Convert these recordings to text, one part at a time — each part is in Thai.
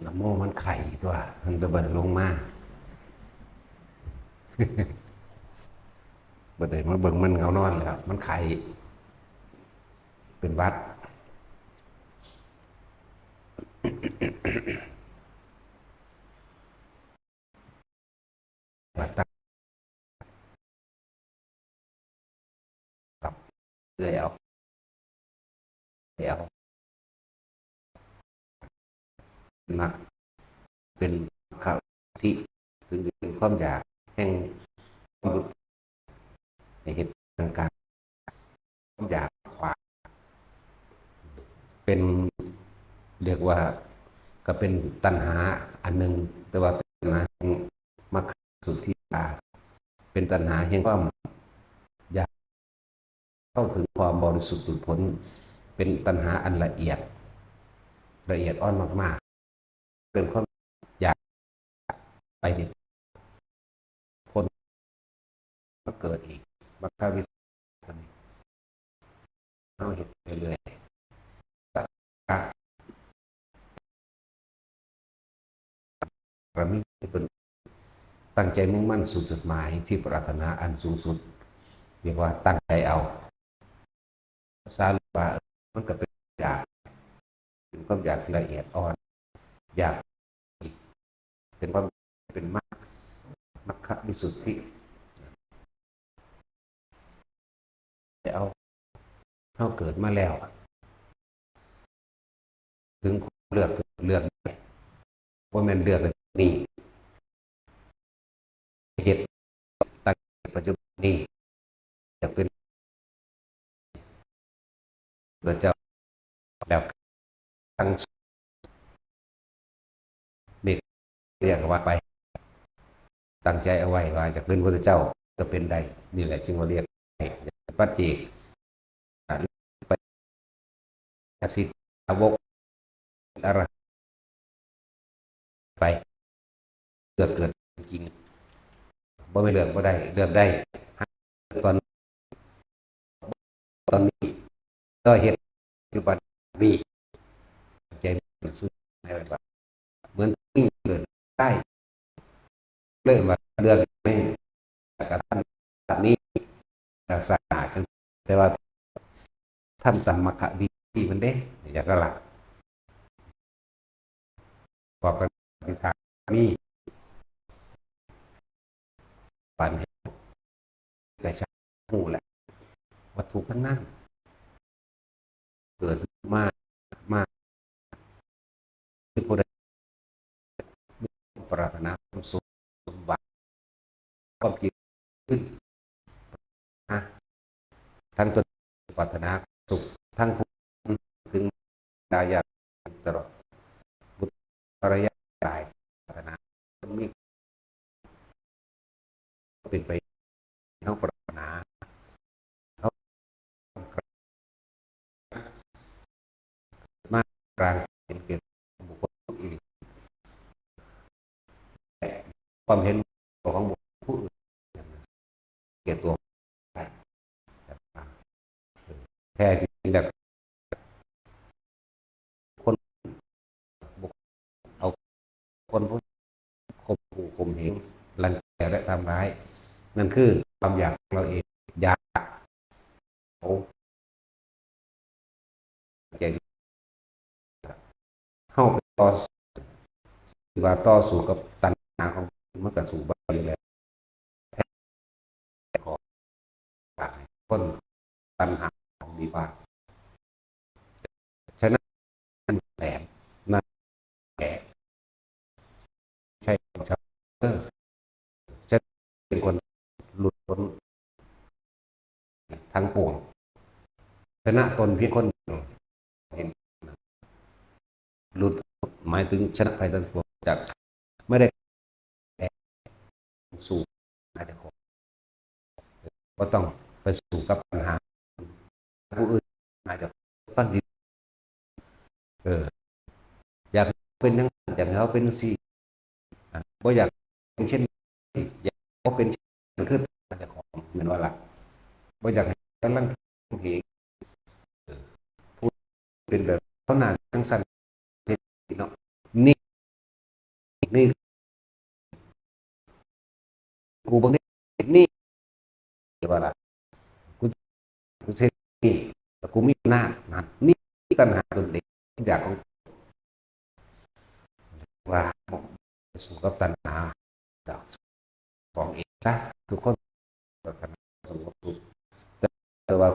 ละโมมันไข่ตัวมันระเบิดลงมาบ่ได้มาเบิ่งมันเงานอนแล้วมันไข่เป็นวัดวัดตั้งรับเลื่อยเอามักเป็นข่าวที่ถึงจะเป็นความอยากแห่งความบุญในเหตุต่างๆความอยากขวาเป็นเรียกว่าก็เป็นตัณหาอันหนึ่งแต่ว่าเป็นตัณหาแห่งมรรคสุทธิตาเป็นตัณหาแห่งความอยากเข้าถึงความบริสุทธิ์หลุดพ้นเป็นตัณหาอันละเอียดอ่อนมากๆเป็นความอยากไปในพ้นก็เกิดอีกมรรควิสุทธิเราเห็นเรื่อยๆก็เราไม่เป็นตั้งใจมุ่งมั่นสู่จุดหมายที่ปรารถนาอันสูงสุดเรียกว่าตั้งใจเอาซาลบามันก็เป็นอยากเป็นความอยากที่ละเอียดอ่อนอยากเป็นความเป็นมรรควิสุทธิเอาเขาเกิดมาแล้วถึงเลือกว่ามันเลือกนี่เหตุตั้งปัจจุบันนี้อยากเป็นพระเจ้าแล้วตั้งเด็กเรียกว่าไปตั้งใจเอาไว้ว่าจะเป็นพระเจ้าก็เป็นได้นี่แหละจึงว่าเรียกปัจเจกไปสิทธาวกอะไรไปเลือกเกิดจริงบ่ไม่เลือกบ่ได้เลือกได้ตอนนี้ก็เหตุปัจจุบันนี้ใจสุดในแบบเหมือนวิ่งเกิดได้เริ่มมาเลือกไม่กระทั่งแบบนี้ศาสนาแต่ว่าทำตามมรรควิธีมันเด้อยากก็ละบอกกันทางนี้ปันให้กระชับหูแหละวัตถุทั้งนั้นเกิดมากที่ผู้ใดปรารถนาความสุขสมบัติความจริงขึ้นนะทั้งตัวปรารถนาสุขทั้งผู้ถึงดายาตลอดบุตรระยะกายปรารถนามีเป็นไปเขาปรารถนาเขามากกลางเป็นเกิดบุคคลอีกความเห็นของบุคคลผู้อื่นเกิดตัวแท้จริงแบบคนบุคเอาคนผู้ข่มเหงรังแกและทำร้ายนั่นคือความอยากเราเองอยากเอาใจเข้าไปต่อสู้กับตัณหาของมันก็สู่บ้านอยู่แล้วขอคนตัณหาของมีบ้านฉะนั้นแสนนั่นแก่ใช่ชาวจะเป็นคนหลุดพ้นทั้งปวงชนะตนเพียงคนเห็นหลุดหมายถึงชนะภัยทั้งปวงจากไม่ได้สู่อาจจะขอก็ต้องไปสู่กับปัญหาผู้อื่นอาจจะฟังดีอยากเป็นทั้งอยากให้เขาเป็นสี่บ่อยากเป็นเช่นอยากเขาเป็นเช่นขึ้นอาจจะของเหมือนว่าละบ่อยากให้กำลังเหงพูดเป็นแบบเขานานทั้งสั้นเนาะนี่ นี่กูบางทีนี่ว่าล่ะกูกูเช่นนี่แต่กูมีหน้านะนี่ปัญหาตัวเด็กอยากของว่าสู่กับตัณหาดอกของเองซะทุกคนปรารถนาสู่กับสุขแต่ว่า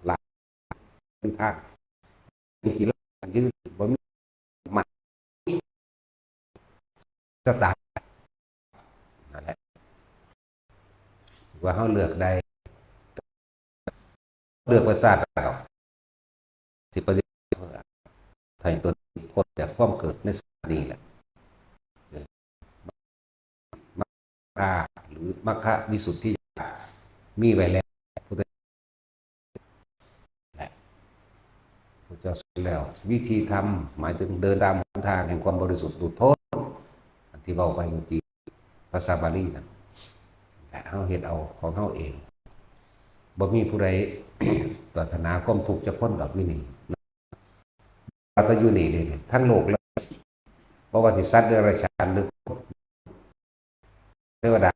หลักเป็นทางมีที่ละยืนบนมันก็ตามนั่นแหละว่าเขาเลือกได้เลือกประสาทเราที่ประเด็นไทยตัวพ้นจากความเกิดในสนีแหละมัคคะหรือมัคคะวิสุทธิมีไว้แล้วพุทธเจ้าสอนแล้ววิธีทำหมายถึงเดินตามทางแห่งความบริสุทธิ์หลุดพ้นที่เราไปเมื่อกี้ภาษาบาลีนั่นแต่เขาเห็นเอาของเขาเองบ่มีผู้ใด ปรารถนาความทุกข์จะพ้นดอกวินี่เราก็อยู่นี่เลยทั้งโลกแล้วเพราะว่าสิสัตว์เดรัจฉานหรือเทวดา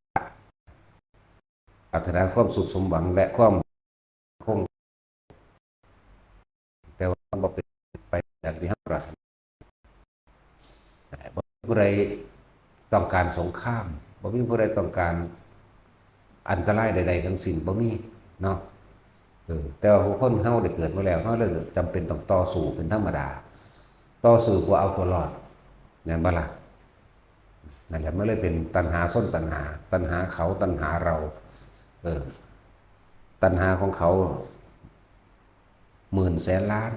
ปรารถนาความสุขสมหวังและความคงแต่ว่ามันบ่เป็นไปอย่างที่เราปรารถนาบ่มีผู้ใดต้องการสงครามบ่มีผู้ใดต้องการอันตรายใดๆทั้งสิ้นบ่มีเนาะแต่ว่าคนเฮาได้เกิดมาแล้วเฮาเลยจำเป็นต้องต่อสู้เป็นธรรมดาต่อสู้เพื่อเอาตัวรอดนั่นบ่ล่ะนั่นแหละมันเลยเป็นตัณหาส้นตัณหาตัณหาเขาตัณหาเราตัณหาของเขา10,000 แสนล้าน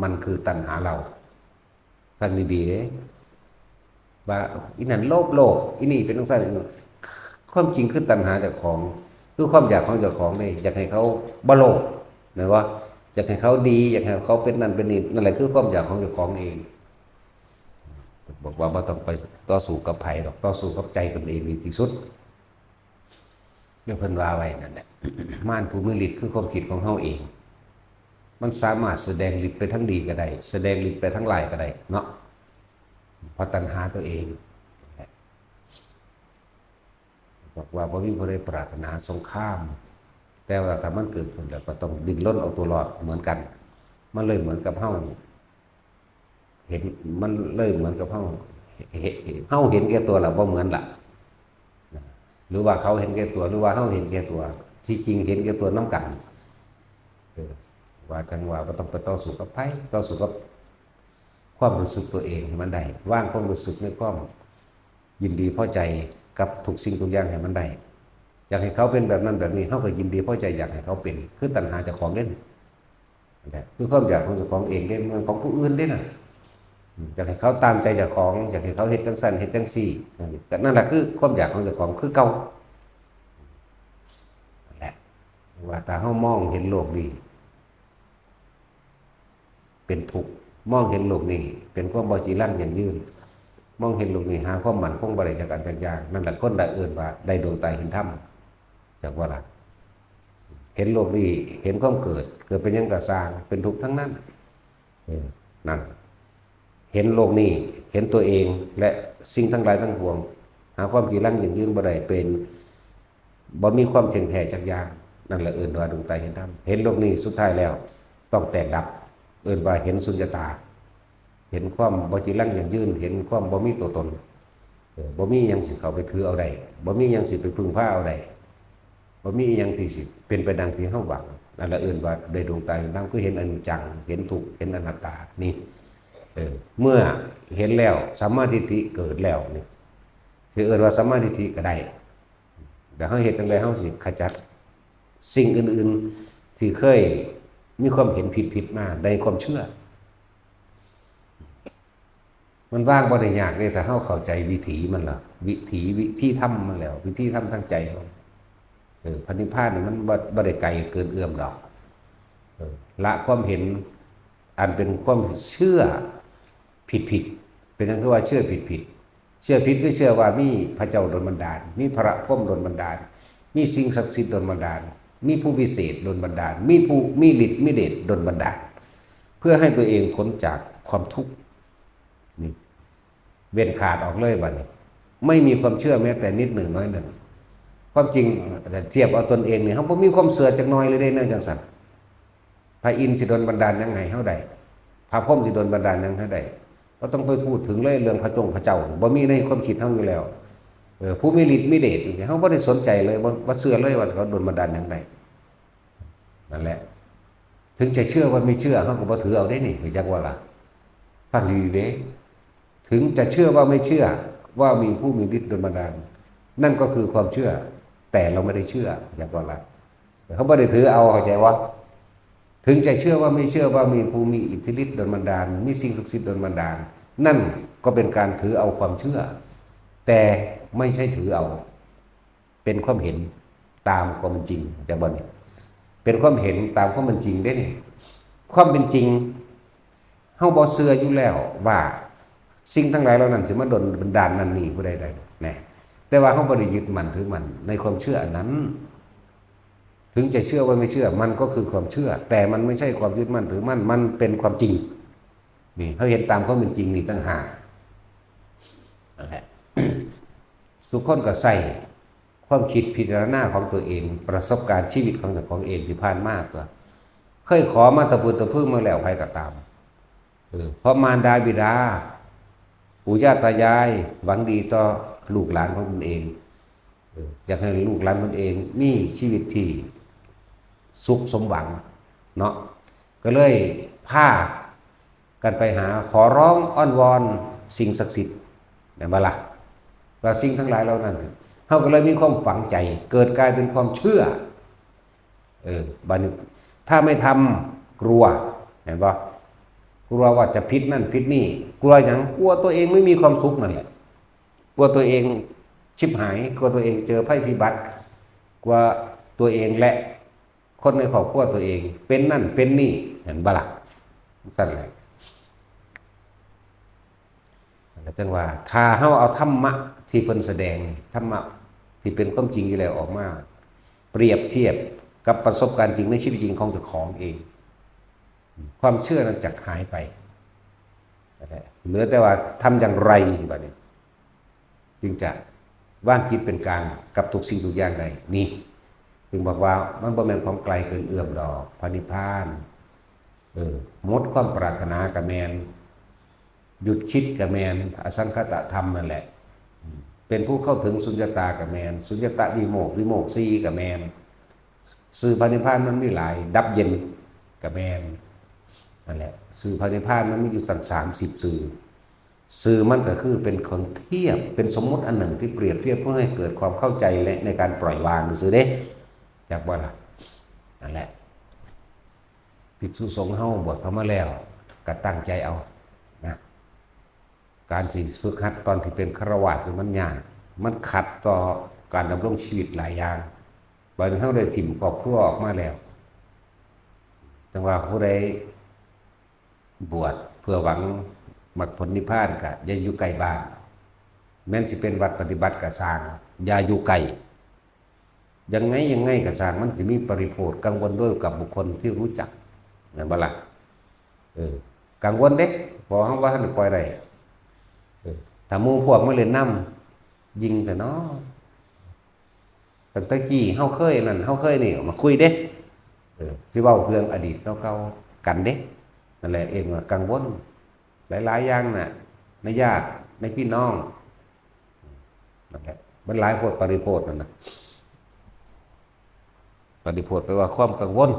มันคือตัณหาเราฟังดีๆเด้ว่าอีนั่นโลภอีนี่เป็นจังซั่นความจริงคือตัณหาเจ้าของคือความอยากของเจ้าของนี่อยากให้เขาบ่โลภหมายว่าอยากให้เขาดีอยากให้เขาเป็นนั่นเป็นนี่นั่นแหละคือความอยากของเจ้าของเองบอกว่าบ่ต้องไปต่อสู้กับไผหรอกต่อสู้กับใจตนเองดีที่สุดเดี๋ยวเพิ่นว่าไว้นั่นแหละ ม่านผู้มีฤทธิ์คือความคิดของเฮาเองมันสามารถแสดงฤทธิ์ไปทั้งดีก็ได้แสดงฤทธิ์ไปทั้งร้ายก็ได้เนาะเพราะตัณหาตัวเองบอกว่าบ่มีผู้ใดปรารถนาสงครามแต่ว่าถ้ามันเกิดขึ้นแล้วก็ต้องดิ้นรนเอาตัวรอดเหมือนกันมันเลยเหมือนกับเฮาเห็นมันเลยเหมือนกับเฮาเห็นแก่ตัวล่ะบ่เหมือนล่ะหรือว่าเขาเห็นแก่ตัวหรือว่าเฮาเห็นแก่ตัวที่จริงเห็นแก่ตัวน้ำกันว่าจังว่าก็ต้องไปต่อสู้กับไผต่อสู้กับความรู้สึกตัวเองให้มันได้วางความรู้สึกในความยินดีพอใจกับทุกสิ่งทุกอย่างให้มันได้อยากให้เขาเป็นแบบนั้นแบบนี้เขาก็ยินดีพอใจอยากให้เขาเป็นคือตัณหาเจ้าของเล่นคือความอยากของเจ้าของเองเล่นมันของผู้อื่นเล่นน่ะอยากให้เขาตามใจเจ้าของอยากให้เขาเฮ็ดจังซั่นเฮ็ดจังซี่แต่นั่นแหละคือความอยากของเจ้าของคือเก่านั่นแหละว่าตาเฮามองเห็นโลกนี้เป็นทุกข์มองเห็นโลกนี้เป็นความบ่จีรังยั่งยืนมองเห็นโลกนี้หาความมั่นคงบ่ได้จากอันจากอย่างนั่นแหละคนได้เอิ้นว่าได้ดวงตาเห็นธรรมจากว่าล่ะเห็นโลกนี้เห็นความเกิดเป็นหยังก็สร้างเป็นทุกข์ทั้งนั้นนั่นเห็นโลกนี้เห็นตัวเองและสิ่งทั้งหลายทั้งปวงหาความจีรังยั่งยืนบ่ได้เป็นบ่มีความเที่ยงแท้จักอย่างนั่นแหละเอิ้นว่าดวงตาเห็นธรรมเห็นโลกนี้สุดท้ายแล้วต้องแตกดับเอิ้นว่าเห็นสุญญตาเห็นความบ่จีรังยั่งยืนเห็นความบ่มีตัวตนบ่มีหยังสิเข้าไปถือเอาได้บ่มีหยังสิไปพึ่งพาเอาได้บ่มีหยังที่สิเป็นไปดังที่เฮาหวังนั่นละเอิ้นว่าได้ดวงตาเห็นธรรมคือเห็นอนิจจังเห็นทุกข์เห็นอนัตตานี่เมื่อเห็นแล้วสัมมาทิฏฐิเกิดแล้วนี่สิเอิ้นว่าสัมมาทิฏฐิก็ได้แต่เฮาเฮ็ดจังได๋เฮาสิขจัดสิ่งอื่นๆที่เคยมีความเห็นผิดๆมาในความเชื่อมันว่างบ่ได้ยากเลยแต่เฮาเข้าใจวิถีมันล่ะวิธีทำมันแล้ววิธีทำทางใจเราพระนิพพานนี่มันบ่ได้ไกลเกินเอื้อมดอกละความเห็นอันเป็นความเชื่อผิดเป็นนั่นคือว่าเชื่อผิดเชื่อผิดคือเชื่อว่ามีพระเจ้าดลบันดาลมีพระพรหมดลบันดาลมีสิ่งศักดิ์สิทธิ์ดลบันดาลมีผู้วิเศษดลบันดาลมีผู้มีฤทธิ์มีเดชดลบันดาลเพื่อให้ตัวเองพ้นจากความทุกข์นี่ เว้นขาดออกเลยบัดนี้ไม่มีความเชื่อแม้แต่นิดหนึ่งน้อยหนึ่งความจริงเทียบเอาตนเองเนี่ยเขาบ่มีความเสื่อจักน้อยเลยได้เนื่องจากสัตว์พระอินทร์สิดลบันดาลยังไงเฮาได้พระพรหมสิดลบันดาลยังเฮาได้ก็ต้องไปพูดถึงเรื่องพระเจ้าบ่มีในความคิดเฮาอยู่แล้วผู้มีฤทธิ์มีเดชอีกเขาบ่ได้สนใจเลยบ่เชื่อเลยว่าเขาดลบันดาลยังไงนั่นแหละถึงจะเชื่อว่าไม่เชื่อเขาก็บ่ถือเอาได้นี่จักว่าล่ะฟังดีๆเด้ถึงจะเชื่อว่าไม่เชื่อว่ามีผู้มีฤทธิ์ดลบันดาลนั่นก็คือความเชื่อแต่เราไม่ได้เชื่อจักว่าล่ะเขาบ่ได้ถือเอาเข้าใจว่าถึงจะเชื่อว่าไม่เชื่อว่ามีผู้มีอิทธิฤทธิ์ดลบันดาลมีสิ่งศักดิ์สิทธิ์ดลบันดาลนั่นก็เป็นการถือเอาความเชื่อแต่ไม่ใช่ถือเอาเป็นความเห็นตามความจริงจะบ่นี่เป็นความเห็นตามความเป็นจริงได้นี่ความเป็นจริงเฮาบ่เชื่ออยู่แล้วว่าสิ่งทั้งหลายเหล่านั้นสิมาดลบันดาลนั่นนี่ผู้ใดๆนะแต่ว่าเฮาบ่ได้ยึดมั่นถือมั่นในความเชื่ออันนั้นถึงจะเชื่อว่าไม่เชื่อมันก็คือความเชื่อแต่มันไม่ใช่ความยึดมั่นถือมั่นมันเป็นความจริงนี่เขาเห็นตามความเป็นจริงนี่ต่างหากนั่นแหละ สุขคนก็ใส่ความคิดพิจารณาของตัวเองประสบการณ์ชีวิตของตัวของเองที่ผ่านมาตัวเคยขอมาตะพื้นตะพื้นมาแล้วใครก็ตามเพราะมารดาบิดาปู่ย่าตายายหวังดีต่อลูกหลานของตนเองอยากให้ลูกหลานตนเองมีชีวิตที่สุขสมหวังเนาะก็เลยพากันไปหาขอร้องอ้อนวอนสิ่งศักดิ์สิทธิ์เนี่ยมาละว่าสิ่งทั้งหลายเหล่านั้นเขาก็เลยมีความฝังใจเกิดกลายเป็นความเชื่อบัดนี้ถ้าไม่ทำกลัวเห็นปะกลัวว่าจะพิษนั่นพิษนี่กลัวอย่างกลัวตัวเองไม่มีความสุขนั่นแหละกลัวตัวเองชิบหายกลัวตัวเองเจอภัยพิบัติกลัวตัวเองและคนในครอบครัวตัวเองเป็นนั่นเป็นนี่เห็นปะล่ะนั่นแหละจังว่าถ้าเฮาเอาธรรมะที่เพิ่นแสดงธรรมะที่เป็นความจริงอยู่แล้วออกมาเปรียบเทียบกับประสบการณ์จริงในชีวิตจริงของเจ้าของเองความเชื่อนั้นจะหายไปเหลือแต่ว่าทำอย่างไรบัดนี้จึงจะว่างจิตเป็นกลางกับทุกสิ่งทุกอย่างใดนี่ถึงบอกว่ามันบ่แม่นความไกลเกินเอื้อมดอกพระนิพพานหมดความปรารถนากับแมนหยุดคิดกับแมนอสังคตธรรมนั่นแหละเป็นผู้เข้าถึงสุญญตากับแมนสุญญตาวิโมกข์สี่กับแมนสื่อพระนิพพานมันมีหลายดับเย็นกับแมนนั่นแหละสื่อพระนิพพานมันมีอยู่ตั้ง30สื่อมันก็คือเป็นคนเทียบเป็นสมมุติอันหนึ่งที่เปรียบเทียบเพื่อให้เกิดความเข้าใจและในการปล่อยวางสื่อเด้จากว่าล่ะนั่นแหละภิกษุสงฆ์เฮาบวชเข้ามาแล้วก็ตั้งใจเอานะการสิฝึกหัดตอนที่เป็นฆราวาสมันยากมันขัดต่อการดำรงชีวิตหลายอย่างบางทีเฮาได้ถิ่มครอบครัวออกมาแล้วจังว่าผู้ใดบวชเพื่อหวังมรรคผลนิพพานก็อย่าอยู่ไกลบ้านแม้นสิเป็นวัดปฏิบัติก็สร้างอย่าอยู่ไกลยังไงก็สร้างมันสิมีปริโภทกังวลด้วยกับบุคคลที่รู้จักนั่นบ่ล่ะกังวลเด็กพอเฮาว่าท่านปล่อยได้ถ้าหมู่พวกมาเล่นน้ำยิงแต่เนาะตั้งแต่กี้เฮาเคยนั่นเฮาเคยนี่มาคุยเด้สิเว้าเรื่องอดีตเก่าๆกันเด้นั่นแหละเองว่ากังวลหลายๆอย่างน่ะในญาติในพี่น้องนั่นแหละมันหลายโพดปริโภทนั่นน่ะปริโภทแปลว่าความกังวล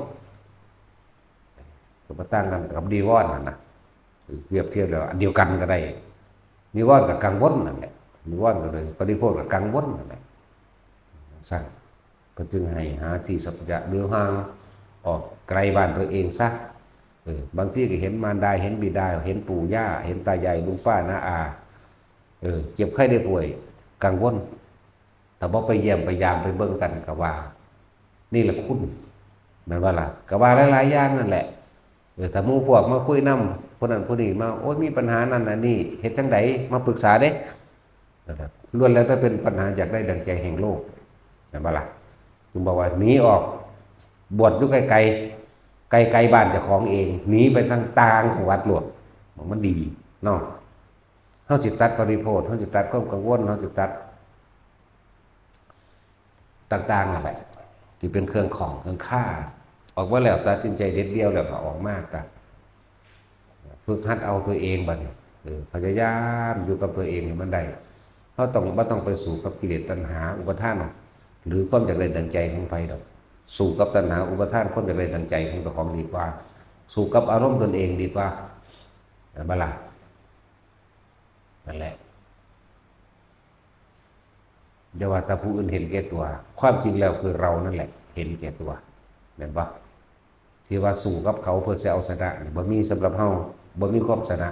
ก็มาตั้งกันกับดีวอนนั่นน่ะเปรียบเทียบแล้วอันเดียวกันก็ได้นิวรณ์กับกังวลนั่นแหละนิวรณ์ก็เลยปริโภทกับกังวลนั่นแหละสั่งก็จึงให้หาที่สัพยะเดือห่างออกไกลบ้านตัวเองซะบางที่ก็เห็นมารดาเห็นบิดาเห็นปู่ย่าเห็นตาใหญ่ลุงป้าน้าอาเจ็บไข้ได้ป่วยกังวลถ้าบ่ไปเยี่ยมไปยามไปเบิ่งกันก็ว่านี่แหละคุณนั่นว่าล่ะก็ว่าหลายๆอย่างนั่นแหละถ้าหมู่พวกมาคุยนำคนนั้นคนนี้มาโอ้ยมีปัญหานั่นน่ะนี่เฮ็ดจังไดมาปรึกษาเด้นะครับล้วนแล้วถ้าเป็นปัญหาอยากได้ดังใจแห่งโลกนั่นว่าล่ะจึงบอกว่าหนีออกบวชอยู่ไกลบ้านเจ้าของเองหนีไปทางต่างจังหวัดโลดมันดีเนาะ เฮาสิตัดปริโภคเฮาสิตัดความกังวลเฮาสิตัดต่างๆนั่นแหละที่เป็นเครื่องของเครื่องค่าออกมาแล้วตัดสินใจเด็ดเดียวแล้วก็ออกมากะฝึกหัดเอาตัวเองบัดนี้พยายามอยู่กับตัวเองให้มันได้เฮาต้องบ่ต้องไปสู่กับกิเลสตัณหาอุปทานหรือความอยากได้ดังใจของไผดอกสู่กับตัณหาอุปทานความอยากได้ดังใจของเจ้าของดีกว่าสู่กับอารมณ์ตนเองดีกว่าบ่ล่ะนั่นแหละอย่าว่าแต่ผู้อื่นเห็นแก่ตัวความจริงแล้วคือเรานั่นแหละเห็นแก่ตัวแม่นบ่ที่ว่าสู้กับเขาเพื่อจะเอาชนะบ่มีสำหรับเฮาบ่มีความชนะ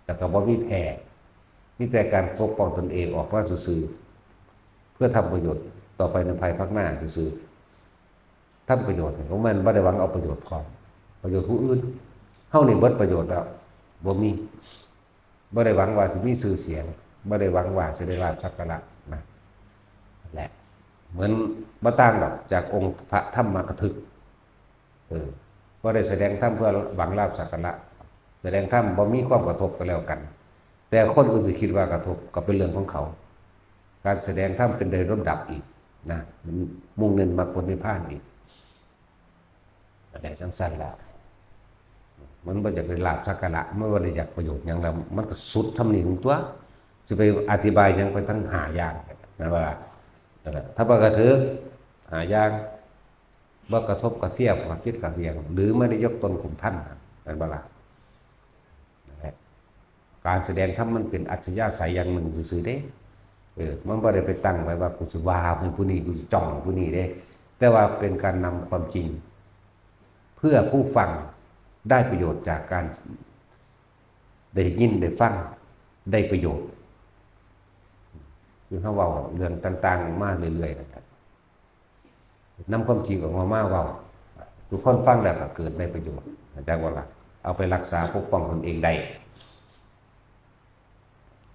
แต่ก็บ่มีแพ้มีแต่การปกป้องตนเองออกมาซื่อๆเพื่อทำประโยชน์ต่อไปในภายภาคหน้าซื่อๆทำประโยชน์ของมันบ่ได้หวังเอาประโยชน์ของประโยชน์ผู้อื่นเฮานี่เบิดประโยชน์แล้วบ่มีบ่ได้หวังว่าสิมีชื่อเสียงบ่ได้หวังว่าสิได้ลาภสักการะนะแหละเหมือนบ่ต่างดอกจากองค์พระธรรมกถึกบ่ได้แสดงธรรมเพื่อหวังลาภสักการะแสดงธรรมบ่มีความกระทบกันแล้วกันแต่คนอื่นสิคิดว่ากระทบก็เป็นเรื่องของเขาการแสดงธรรมเป็นโดยลำดับอีกนะมันมุ่งเน้นมรรคผลนิพพานอีกอะไรจังสั้นแล้วมันบ่อยากได้ลาภสักการะไม่ว่าได้อยากประโยชน์หยังแล้วมันก็สุดทำนี่ของตัวสิไปอธิบายหยังไปทั้งหาอย่างนะว่าถ้าบ่กระทึกหาอย่างบ่กระทบกระเทียบกระฟิดกระเวียงหรือไม่ได้ยกตนข่มท่านนั่นบ่ล่ะการแสดงธรรมมันเป็นอัจฉริยะใสอย่างหนึ่งซื่อๆเด้มันบ่ได้ไปตั้งไว้ว่ากูสิว่าผู้นี้กูสิจ้องผู้นี้เด้แต่ว่าเป็นการนำความจริงเพื่อผู้ฟังได้ประโยชน์จากการได้ยินได้ฟังได้ประโยชน์คือเฮาเว้าเรื่องต่างๆมาเรื่อยๆนะครับนำความจริงออกมาเว้าทุกคนฟังแล้วก็เกิดได้ประโยชน์จากว่าล่ะเอาไปรักษาปกป้องตนเองได้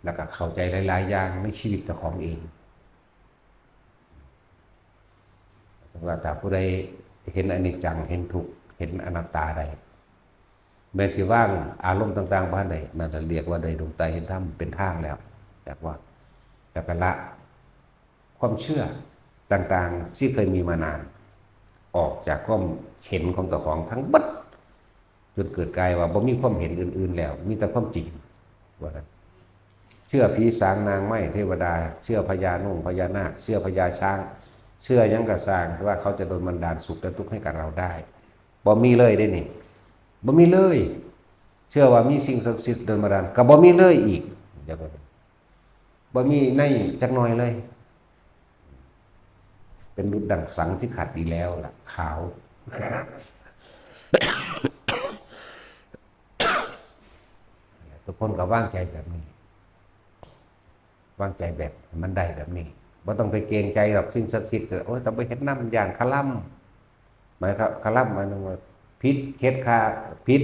แล้วก็เข้าใจหลายๆอย่างในชีวิตของเองว่าถ้าผู้ใดเห็นอนิจจังเห็นทุกข์เห็นอนัตตาได้แม้จะว่างอารมณ์ต่างๆบ้านใดนั่นจะเรียกว่าได้ดวงตาเห็นธรรมเป็นทางแล้วจากว่าแล้วก็ละความเชื่อต่างๆที่เคยมีมานานออกจากความเห็นของตัวของทั้งบัดจนเกิดกลายว่าบ่มีความเห็นอื่นๆแล้วมีแต่ความจริงว่าเชื่อผีสางนางไม้เทวดาเชื่อพญานุ่งพญานาคเชื่อพญาช้างเชื่อยังกระสร้างว่าเขาจะโดนบันดาลสุขและทุกข์ให้กับเราได้บ่มีเลยได้นี่บ่มีเลยเชื่อว่ามีสิ่งศักดิ์สิทธิ์โดนบันดาลก็บ่มีเลยอีกเดี๋ยวบ่มีในจักหน่อยเลยเป็นดุจดั่งสังที่ขัดดีแล้วล่ะขาวทุกคนก็วางใจแบบนี้วางใจแบบมันได้แบบนี้บ่ต้องไปเกรงใจหรอกสิ่งศักดิ์สิทธิ์โอ้ยต้องไปเฮ็ดน้ำอย่างคลั่มหมายครับคลั่มหมายถึงว่าผิดเคล็ดขาผิด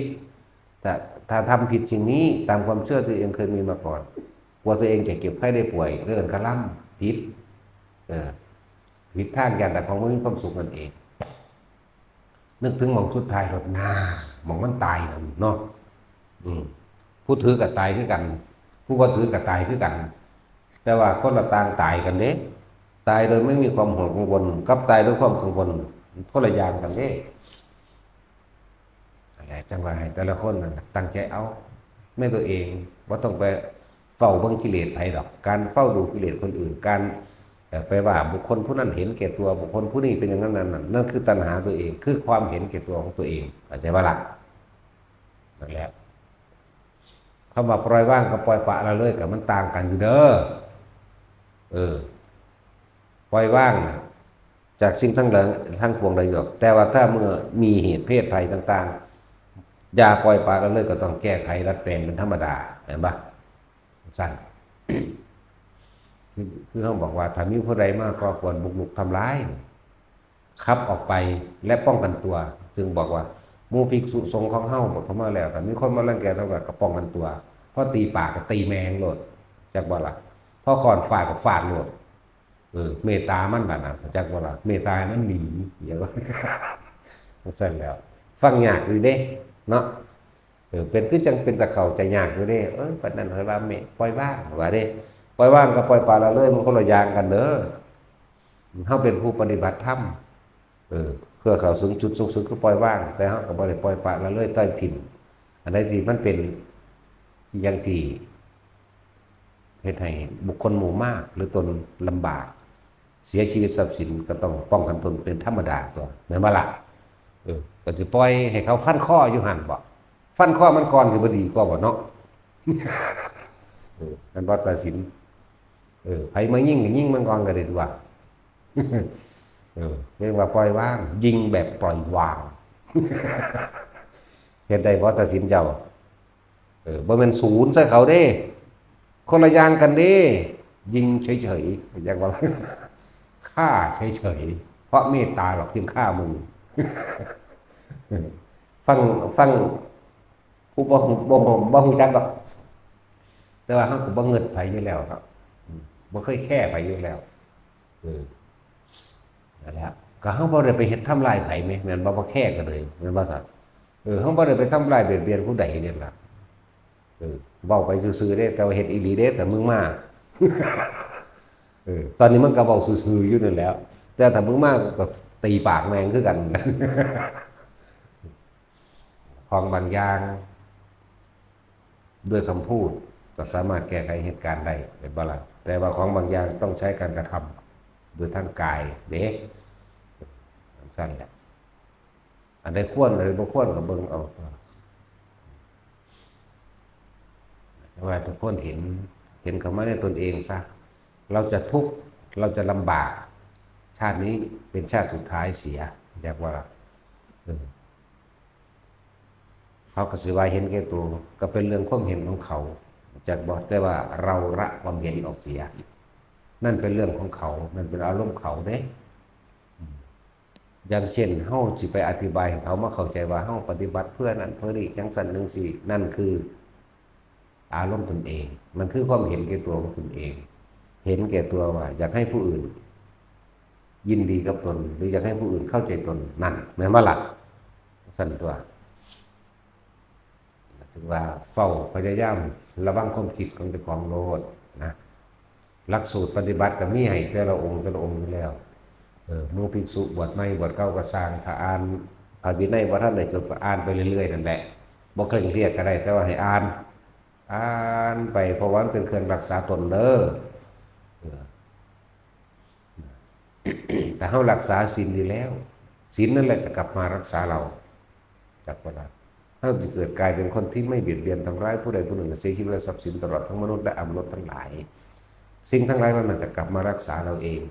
แต่ถ้าทำผิดสิ่งนี้ตามความเชื่อตัวเองเคยมีมาก่อนกลัวตัวเองจะเก็บไข้ได้ป่วยเรื่องคลั่มผิดผิดทางอย่างแต่ของมันมีความสุขนั่นเองนึกถึงหม่องสุดท้ายรถหน้าหม่องมันตายเนาะผู้ถือกับตายคือกันผู้ว่าถือกับตายคือกันแต่ว่าคนละต่างตายกันเด้ตายโดยไม่มีความห่วงกังวลกับตายด้วยความกังวลคนละอย่างกันเด้อะไรจังหวะให้แต่ละคนตั้งใจเอาไม่ตัวเองว่าต้องไปเฝ้าเบิ่งกิเลสไผดอกการเฝ้าดูกิเลสคนอื่นการไปว่าบุคคลผู้นั้นเห็นแก่ตัวบุคคลผู้นี้เป็นอย่างนั้นนั่นคือตัณหาตัวเองคือความเห็นแก่ตัวของตัวเองเข้าใจว่าล่ะนั่นแหละคำว่าปล่อยว่างกับปล่อยปละละเลยกับมันต่างกันอยู่เด้อปล่อยว่างจากสิ่งทั้งหลายทั้งปวงใดหรอกแต่ว่าถ้าเมื่อมีเหตุเพศภัยต่างๆอย่าปล่อยปละละเลยก็ต้องแก้ไขรัดแปลงเป็นธรรมดาเห็นปะสั้น คือเขาบอกว่าถ้ามีผู้ใดมากก็ควรบุกทำร้ายขับออกไปและป้องกันตัวจึงบอกว่ามูภิกษุสงฆ์ของเฮ้าบอกเขามาแล้วแต่มีคนมารังแกเท่ากับกระป้องกันตัวเพราะตีปากกับตีแมงโหลดจากบ่ล่ะเพราะขอนฝาดกับฝาดโหลดเมตตามันแบบนั้นจากบ่ล่ะเมตตามันหนีอย่างนั้นเสร็จแล้วฟังยากดูเด้เนาะ เป็นคือจังเป็นตะเข้าใจยากอยู่เด้ปานนั้นเฮาว่าแม่ปล่อยว่างว่าเด้ปล่อยว่างกับปล่อยปละละเลยมันคนละอย่างกันเด้อเฮาเป็นผู้ปฏิบัติธรรมเพื่อเข้าถึงจุดสูงสุดคือปล่อยว่างแต่เฮาก็บ่ได้ปล่อยปละละเลยต้อยถิ่มอันใดที่มันเป็นอย่างที่เฮ็ดให้บุคคลหมู่มากหรือตนลำบากเสียชีวิตทรัพย์สินก็ต้องป้องกันตนเป็นธรรมดาตัวแม่นบ่ล่ะก็สิปล่อยให้เขาฟันคออยู่หั่นบ่ฟันคอมันก่อนสิบ่ดีกว่าบ่เนาะมันบ่ตัดสินไผมายิงก็ยิงมันก่อนก็ได้ตัวเรียกว่าปล่อยวางยิงแบบปล่อยวางเฮ็ดได้บ่ตัดสินเจ้าบ่แม่นศูนย์ใส่เขาเด้คนละอย่างกันเด้ยิงเฉยๆอย่างว่าฆ่าเฉยๆเพราะเมตตาหรอกจึงฆ่ามึงฟังผู้บ่ฮู้จักดอกแต่ว่าเฮาก็บ่เงิดไผอยู่แล้วครับบ่เคยแค่ไผอยู่แล้วนั่นแหละก็เฮาบ่ได้ไปเฮ็ดทำลายไผแม่นบ่แค่ก็เลยแม่นบ่ซั่นเฮาบ่ได้ไปทำลายเบียดเบียนผู้ใดเนี่ยล่ะเว้าไปซื่อๆเด้แต่ว่าเฮ็ดอีหลีเด้แต่มึงมาตอนนี้มันก็เว้าซื่อๆอยู่นั่นแหล้วแต่ถ้ามึงมาก็ตีปากแม่งคือกันของบางอย่างด้วยคำพูดก็สามารถแก้ไขเหตุการณ์ได้เป็นบ่ล่ะแต่ว่าของบางอย่างต้องใช้การกระทำโดยทางกายเด้สั้นแหละอันใดควรอันใดบ่ควรก็เบิ่งเอาแต่ว่าทุกคนเห็นคำว่าในตนเองซะเราจะทุกข์เราจะลำบากชาตินี้เป็นชาติสุดท้ายเสียอยากว่าเขาก็สิว่าเห็นแก่ตัวก็เป็นเรื่องความเห็นของเขาจากบอกแต่ว่าเราละความเห็นออกเสียนั่นเป็นเรื่องของเขามันเป็นอารมณ์เขาเด้อย่างเช่นเฮาสิไปอธิบายให้เขามาเข้าใจว่าเฮาปฏิบัติเพื่อนั้นเพื่อนี้จังซั่นจังซี่นั่นคืออารมณ์ตนเองมันคือความเห็นแก่ตัวของตนเองเห็นแก่ตัวว่าอยากให้ผู้อื่นยินดีกับตนหรืออยากให้ผู้อื่นเข้าใจตนนั่นแม่นบ่ล่ะสั่นตัวถึงว่าเฝ้าพยายามระวังความคิดของเจ้าของโลดนะหลักสูตรปฏิบัติก็มีให้แต่ละองค์อยู่แล้วหมู่ภิกษุบวชใหม่บวชเก่าก็สร้างถ้าอ่านพระวินัยบ่ทันได้จบก็อ่านไปเรื่อยๆนั่นแหละบ่เคร่งเครียดก็ได้แต่ว่าให้อ่านไปเพราะว่ามันเป็นเครื่องรักษาตนเด้อแต่เฮารักษาศีลดีแล้วศีลนั่นแหละจะกลับมารักษาเราจากเวลาถ้าจะเกิดกลายเป็นคนที่ไม่เบียดเบียนทำร้ายผู้ใดผู้หนึ่งเสียชีวิตและทรัพย์สินตลอดทั้งมนุษย์และอมนุษย์ทั้งหลายสิ่งทั้งหลายมันจะกลับมารักษาเราเอง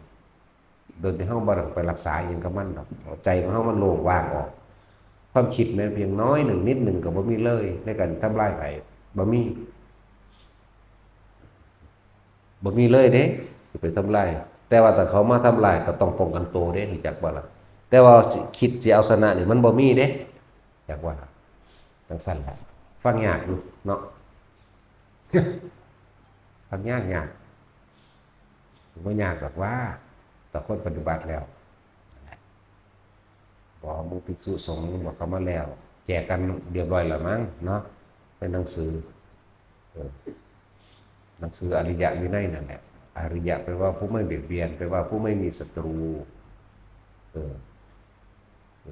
โดยที่เฮาบ่ต้องไปรักษาอย่างกับมันหรอกใจของเฮามันโล่งว่างออกความคิดแม้เพียงน้อยหนึ่งนิดหนึ่งก็บ่มีเลยในการทำลายไผบ่มีเลยเด้สิไปทำลายแต่ว่าแต่เขามาทำลายก็ต้องป้องกันตัวเด้รู้จักบ่ล่ะแต่ว่าคิดสิเอาชนะนี่มันบ่มีเด้จักว่าจังซั่นแหละฟังยากอยู่เนาะ ฟังยากบ่ยากหรอกว่าต่อคนปฏิบัติแล้วบอกหมู่ภิกษุสงฆ์บอกเขามาแล้วแจกกันเรียบร้อยแล้วมั้งเนาะเป็นหนังสืออริยวินัยนั่นแหละอริยะแปลว่าผู้ไม่เบียดเบียนแปลว่าผู้ไม่มีศัตรู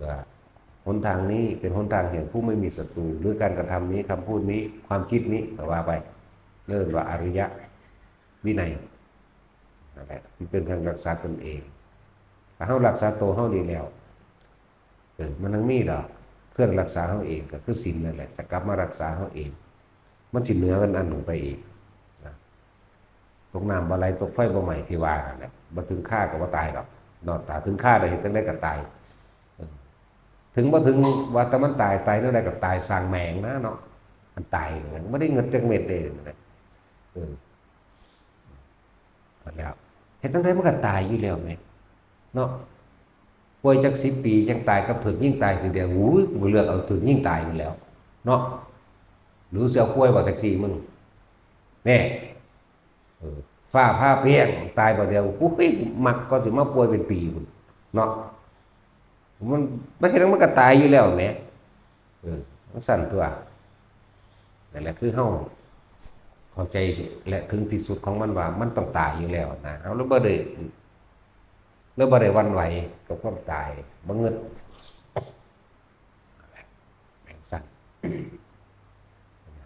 ว่าหนทางนี้เป็นหนทางแห่งผู้ไม่มีศัตรูหรือการกระทำนี้คำพูดนี้ความคิดนี้ก็ว่าไปเริ่มว่าอริยวินัยนั่นแหละมันเป็นการรักษาตนเองถ้าเฮารักษาตัวเฮาดีแล้วมันทั้งมีดอกเครื่องรักษาเฮาเองก็คือศีลนั่นแหละจะกลับมารักษาเฮาเองมันสิเหนือกันอันหนึ่งไปอีกตกน้ำบ่ไหลตกไฟบ่ไหม้ที่ว่านั่นแหละบ่ถึงฆ่าก็บ่ตายดอกนอนตาถึงฆ่าได้เฮ็ดจังได๋ก็ตายถึงบ่ถึงว่าแต่มันตายแนวใดก็ตายสร้างแมงนะเนาะมันตายบ่ได้เงินจักเม็ดเด้นั่นแหละแล้วเฮ็ดจังได๋มันก็ตายอยู่แล้วแม่เนาะป่วยจัก10 ปีจังตายกับถึกยิ่งตายทีเดียวอู้ยบ่เลือกเอาถึกยิ่งตายนี่แล้วเนาะหรือสิเอาป่วยบ่แท็กซี่มึงแน่ฟ้าผ่าเปรี้ยงตายบ่เดียวอุ้ยมักก็สิมาป่วยเป็นปีพุ่นเนาะมันเฮ็ดจังมันก็ตายอยู่แล้วแหมมันสั่นตัว นั่นแหละคือเฮาเข้าใจและถึงที่สุดของมันว่ามันต้องตายอยู่แล้วนะเอาแล้วบ่ได้หวั่นไหวกับความตายบ่เงิดแบ่งสั่น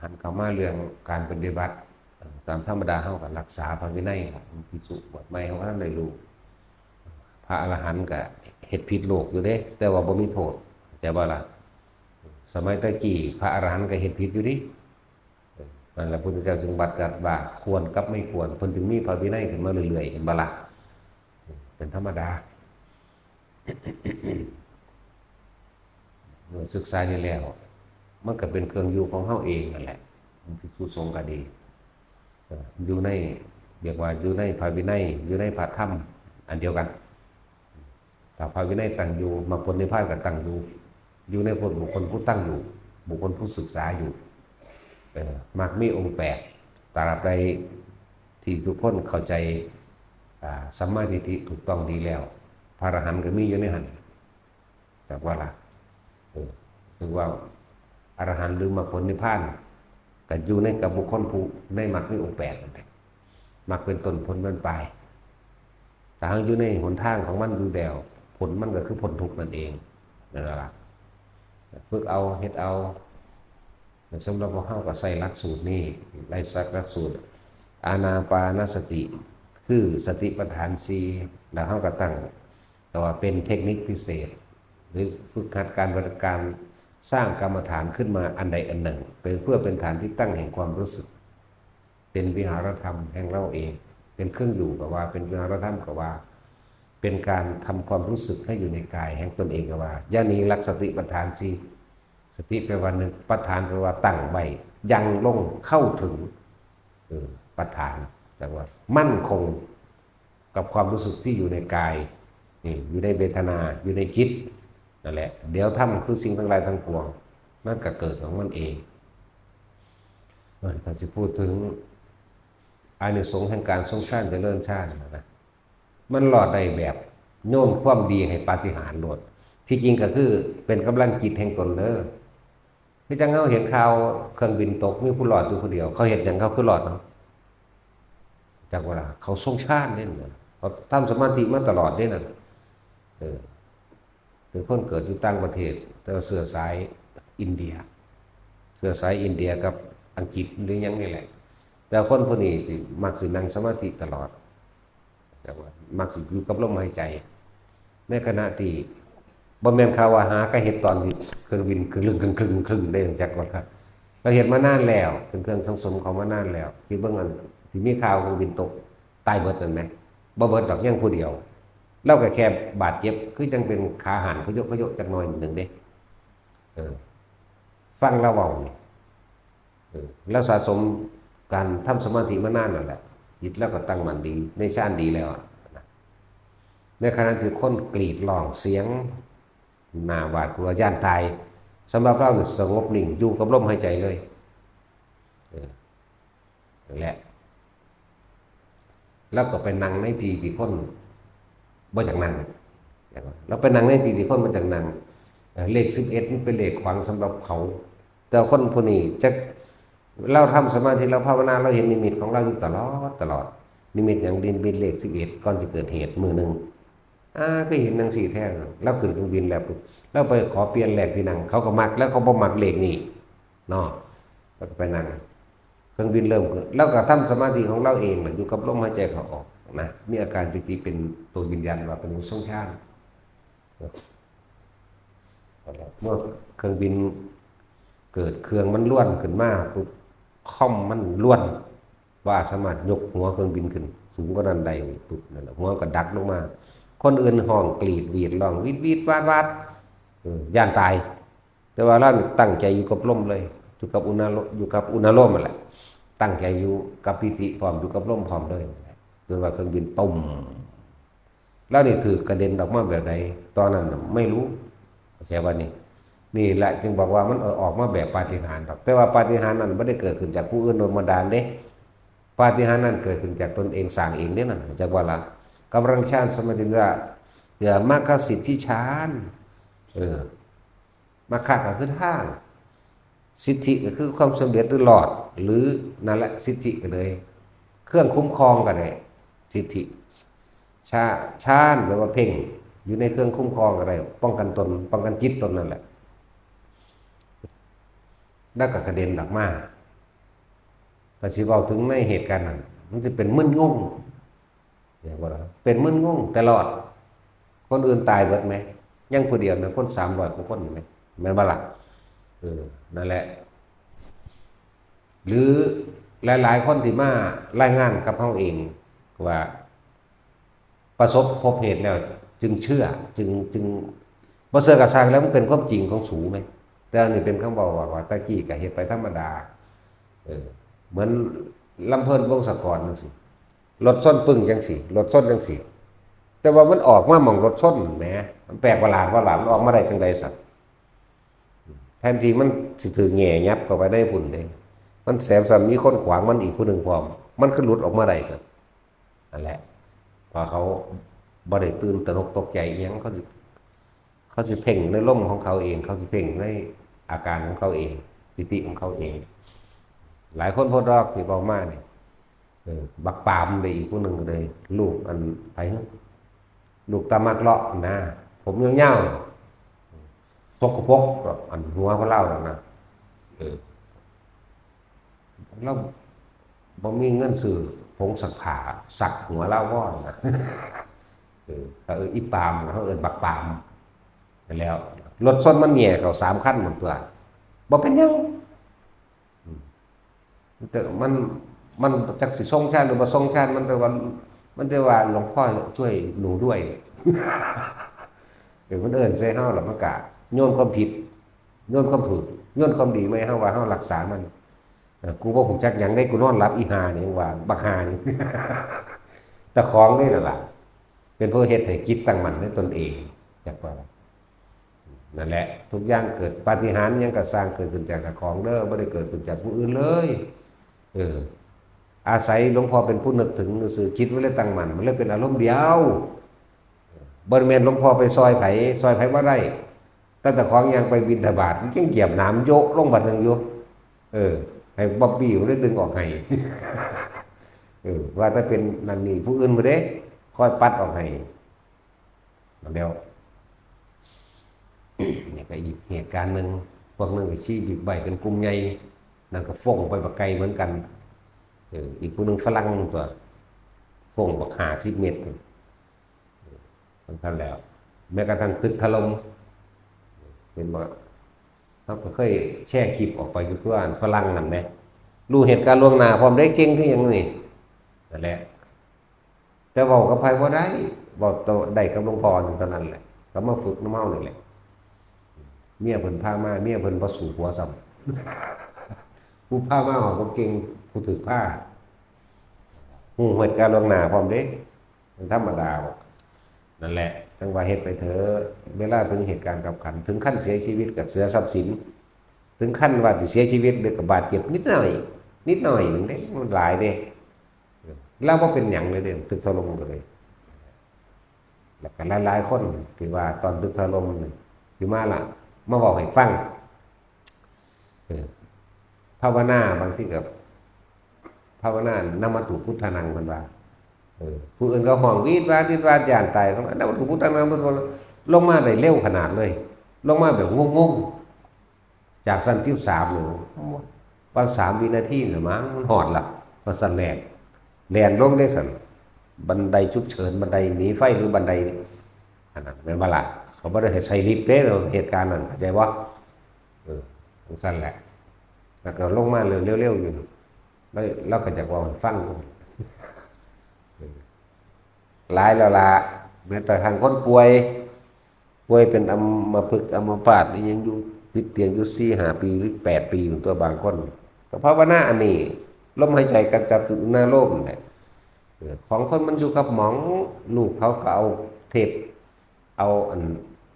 หันเข้ามาเรื่องการปฏิบัติตามธรรมดาเฮาก็รักษาพระวินัยครับภิกษุบวชใหม่เฮาก็ท่านได้รู้พระอรหันต์ก็เฮ็ดผิดโลกอยู่เด้แต่ว่าบ่มีโทษแต่ว่าล่ะสมัยตะกี้พระอรหันต์ก็เฮ็ดผิดอยู่ดินั่นแหละพระพุทธเจ้าจึงบัดกัดว่าควรกับไม่ควรเพิ่นจึงมีพระวินัยขึ้นมาเรื่อยๆเห็นบ่ล่ะเป็นธรรมดาศึกษานี่แล้วมันก็เป็นเครื่องอยู่ของเฮาเองนั่นแหละภิกษุสงฆ์ก็ดีอยู่ในเรียกว่าอยู่ในพระวินัยอยู่ในพระธรรมอันเดียวกันถ้าพระวินัยตั้งอยู่มรรคผลนิพพานก็ตั้งอยู่ในคนบุคคลผู้ตั้งอยู่บุคคลผู้ศึกษาอยู่มรรคมีองค์8ตราบใดที่ทุกคนเข้าใจสัมมาทิฏฐิถูกต้องดีแล้วพระอรหันต์ก็มีอยู่ในหันจากว่าล่ะซึ่งว่าอรหันต์หรือมรรคผลนิพพานก็อยู่ในกับบุคคลผู้ในมรรคมีองค์8นั่นแหละมรรคเป็นต้นผลเป็นปลายถ้าอยู่ในหนทางของมันอยู่แล้วผลมันก็คือพ้นทุกข์นั่นเองนั่นแหละฝึกเอาเฮ็ดเอาสำหรับพวกเราก็ใส่หลักสูตรนี้ไล่ซักหลักสูตรอานาปานสติคือสติปัฏฐาน4แล้วเราก็ตั้งแต่ว่าเป็นเทคนิคพิเศษหรือฝึกหัดการบริการสร้างกรรมฐานขึ้นมาอันใดอันหนึ่งเพื่อเป็นฐานที่ตั้งแห่งความรู้สึกเป็นวิหารธรรมแห่งเราเองเป็นเครื่องอยู่กับว่าเป็นวิหารธรรมกับว่าเป็นการทำความรู้สึกให้อยู่ในกายแห่งตนเองกับว่าย่านี้ลักสติปัฏฐาน4สติแปลว่าหนึ่งปัฏฐานแปลว่าตั้งไว้ยังลงเข้าถึงปัฏฐานแปลว่ามั่นคงกับความรู้สึกที่อยู่ในกายนี่อยู่ในเวทนาอยู่ในจิตนั่นแหละเดี๋ยวทำคือสิ่งทั้งหลายทั้งปวงนั่นก็เกิดของมันเองถ้าจะพูดถึงอานิสงส์แห่งการทรงชาติเจริญชาตินะมันหลอดได้แบบโน้มความดีให้ปาฏิหาริย์โลดที่จริงก็คือเป็นกำลังจิตแห่งตนพี่จังเขาเห็นข่าวเครื่องบินตกมีผู้หลอดอยู่คนเดียวเขาเห็นอย่างเขาคือหลอดเนาะจากเวลาเขาทรงชาติเนี่ยเขาทำสมาธิมาตลอดเนี่ยนั่นเป็นคนเกิดอยู่ต่างประเทศแต่เสื้อสายอินเดียเสื้อสายอินเดียกับอังกฤษหรือยังนี่แหละแต่คนพวกนี้สิมักสินั่งสมาธิตลอดแต่ว่ามักสิอยู่กับลมหายใจในขณะที่บ่แม่นข่าวว่าหาก็เห็นตอนที่เครื่องบินคือเรื่องครึ่งได้จากว่าครับเราเห็นมานานแล้วเป็นเครื่องสังสมของมานานแล้วคิดเบิ่งอันที่มีข่าวเครื่องบินตกตายเบิดนั่นแหมบ่เบิดดอกยังผู้เดียวเราก็แค่บาดเจ็บคือจังเป็นขาหันพยกจักหน่อยนึงเด้ฟังเราเว้าแล้วสะสมการทำสมาธิมานานนั่นแหละจิตแล้วก็ตั้งมั่นดีในฌานดีแล้วในขณะที่คนกรีดร้องเสียงหน้าหวาดกลัวย่านตายสำหรับเราเนี่ยสงบนิ่งอยู่กับลมหายใจเลยนั่นแหละแล้วก็ไปนั่งในที่คนบ่จากนั่งเราไปนั่งในที่คนบ่จากนั่งเลข11มันเป็นเลขขวางสำหรับเขาแต่คนผู้นี้จะเราทำสมาธิเราภาวนาเราเห็นนิมิตของเราอยู่ตลอดนิมิตอย่างดินบินเลข11ก่อนจะเกิดเหตุมือหนึ่งก็เห็นนางสี่แท่งแล้วขึ้นเครื่องบินแล้วแล้วไปขอเปลี่ยนแหลกที่นั่งเขาก็มักแล้วเขาบ่มักเลขนี่เนาะแล้วก็ไปนั่งเครื่องบินเริ่มขึ้นแล้วก็ทำสมาธิของเราเองเหมือนอยู่กับลมหายใจเขาออกนะมีอาการปิติเป็นตัววิญญาณว่าเป็นทรงชาติเมื่อเครื่องบินเกิดเครื่องมันล้วนขึ้นมาปุ๊บค่อมมันล้วนว่าสามารถยกหัวเครื่องบินขึ้นสูงกว่านั้นได้ปุ๊บนั่นแหละหัวก็ดักลงมาคนอื่นห้องกรีดวีดร้องวีดวาดย่านตายแต่ว่าเราตั้งใจอยู่กับลมเลยอยู่กับอุณาโลมนั่นแหละตั้งใจอยู่กับปิติพร้อมอยู่กับลมพร้อมเลยจนว่าเครื่องบินต้มแล้วนี่ถือกระเด็นออกมาแบบไหนตอนนั้นไม่รู้แค่ว่านี่แหละจึงบอกว่ามันออกมาแบบปาฏิหาริย์แต่ว่าปาฏิหาริย์นั้นไม่ได้เกิดขึ้นจากผู้อื่นโดยบันดาลเด้ปาฏิหาริย์นั้นเกิดขึ้นจากตนเองสร้างเองเนี่ยนั่นจากว่าละกำลังฌานสมาธิว่ามรรคสิทธิฌานมรรคก็คือทาง สิทธิก็คือความสำเร็จหรือหลอดหรือนั่นแหละสิทธิก็เลยเครื่องคุ้มครองกันเลยสิทธิชาญหรือว่าเพ่งอยู่ในเครื่องคุ้มครองอะไรป้องกันตนป้องกันจิตตนนั่นแหละแล้วก็กระเด็นออกมาพอชีวาถึงในเหตุการณ์นั้นมันจะเป็นมึนงงอย่างว่าเป็นมึนงงตลอดคนอื่นตายเบิดไหมยังผู้เดียวนะคน300 กว่าคนไหมแม่นบ่ล่ะนั่นแหละหรือหลายๆคนที่มารายงานกับเขาเองว่าประสบพบเหตุแล้วจึงเชื่อจึงบ่เชื่อกับสร้างแล้วมันเป็นความจริงของสูไหมแต่อันนี้เป็นคำบอกว่าตะกี้ก็เฮ็ดไปธรรมดาเหมือนลำเพิ่นวงศกรจังซี่รถส้นปึ้งจังซี่รถส้นจังซี่แต่ว่ามันออกมาหม่องรถส้นแหมมันแปลกประหลาดมันออกมาได้จังใดสัตว์แทนที่มันสิถือแง่ยับเข้าไปได้พุ่นเด้มันแสบซ้ำมีคนขวางมันอีกผู้หนึ่งพร้อมมันขึ้นหลุดออกมาได้ครับนั่นแหละพอเขาบ่ได้ตื่นตระหนกตกใจอีหยังเขาสิเพ่งในลมของเขาเองเขาสิเพ่งในอาการของเขาเองปิติของเขาเองหลายคนโพดรอกที่บอกมาเนี่ยบักปามเลยอีกผู้หนึ่งเลยลูกอันไปลูกตามักเลาะนะผมยาวๆสกปรกแบบอันหัวเขาเล่าแล้วนะเราบ่มีเงินซื้อผงสักผ้าสักหัวเล่าว่อนนะอีปามเขาบักปามไปแล้วรถส้นมันแย่เขา3 คันหมดตัวบ่เป็นยังแต่มันจักสิส่งชาติหรือบ่ส่งชาติมันแต่ว่าหลวงพ่อช่วยหนูด้วยมันเอิ้นใส่เฮาแล้วมันก็โยนความผิดโยนความถูกโยนความดีไว้เฮาว่าเฮารักษามันกูบ่ฮู้จักหยังได้กูนอนหลับอีหานี่ว่าบักหานี่แต่ของนี่นั่นล่ะเป็นผู้เฮ็ดให้จิตตั้งมั่นในตนเองจักว่านั่นแหละทุกอย่างเกิดปาฏิหาริย์ยังก็สร้างเกิดขึ้นจากเจ้าของเด้อบ่ได้เกิดขึ้นจากผู้อื่นเลยอาศัยหลวงพ่อเป็นผู้นึกถึงสื่อคิดไว้เลยตั้งมั่นมันเลยเป็นอารมณ์เดียวบ่แม่นหลวงพ่อไปซอยไผบ่ได้ตั้งแต่ของยังไปบิณฑบาตมันยังเหยียบน้ำโยกลงบัดนึงอยู่ให้บ๊อบบี้มันได้ดึงออกให้ว่าถ้าเป็นนั่นนี่ผู้อื่นบ่เด้ค่อยปัดออกให้เดี๋ยวนี่ก็อีกเหตุการณ์หนึ่งพวกนึงชี้บิ๊กไบค์เป็นกลุ่มใหญ่นั่นก็ฟ้องไปบักไกลเหมือนกันอีกผู้นึงฝรั่งตัวฟ้องบัก50 เมตรนั่นแล้วแม้กระทั่งตึกถล่มเป็นว่าเขาก็เคยแชร์คลิปออกไปกับตัวฝรั่งนั่นแหละรู้เหตุการณ์ล่วงหน้าพร้อมได้เก่งคือหยังนี่นั่นแหละแต่เว้ากับไผบ่ได้เว้าได้กับหลวงพ่อเท่านั้นแหละก็มาฝึกน้ำเมานี่แหละเมียเพิ่นพามาเมียเพิ่นบ่สู่หัวซ้ำผู้พามาหอก็เก่งผู้ถือผ้าเหตุการณ์ล่วงหน้าพร้อมเด้มันธรรมดานั่นแหละจังว่าเฮ็ดไปเถอะเวลาถึงเหตุการณ์ขับขันถึงขั้นเสียชีวิตกับเสียทรัพย์สินถึงขั้นว่าสิเสียชีวิตด้วยกับบาดเจ็บนิดหน่อยนึงเด้มันหลายเด้แล้วบ่เป็นหยังเลยเด้ตึกถล่มก็เลยแล้วก็หลายๆคนที่ว่าตอนตึกถล่มที่มาล่ะมาบอกให้ฟังภาวนาบางทีกับภาวนานมัตถุพุทธานังมันว่าผู้อื่นก็ห้องวีดว่าย่านตายเขานมัตถุพุทธานังลงมาได้เร็วขนาดเลยลงมาแบบงงจากสั้น13หนึ่งบาง3 วินาทีน่ะมั้งมันหอดล่ะมาสั่นแล่นลงได้สั่นบันไดฉุกเฉินบันไดหนีไฟหรือบันไดอันนั้นแม่นบ่ล่ะเขาบ่ได้ให้ใส่ลิฟต์เด้เหตุการณ์นั้นเข้าใจบ่สั่นแหละแล้วก็ลงมาเร็วๆอยู่แล้วก็จะว่าฟังหลายแล้วล่ะแม้แต่ทางคนป่วยเป็นอัมพฤกษ์อัมพาตนี่ยังอยู่ติดเตียงอยู่4-5 ปีหรือ8 ปีตัวบางคนก็ภาวนาอันนี้ลมหายใจกันจับจุดหน้าโลกนี่แหละของคนมันอยู่กับหมองลูกเขาก็เอาเทปเอาอัน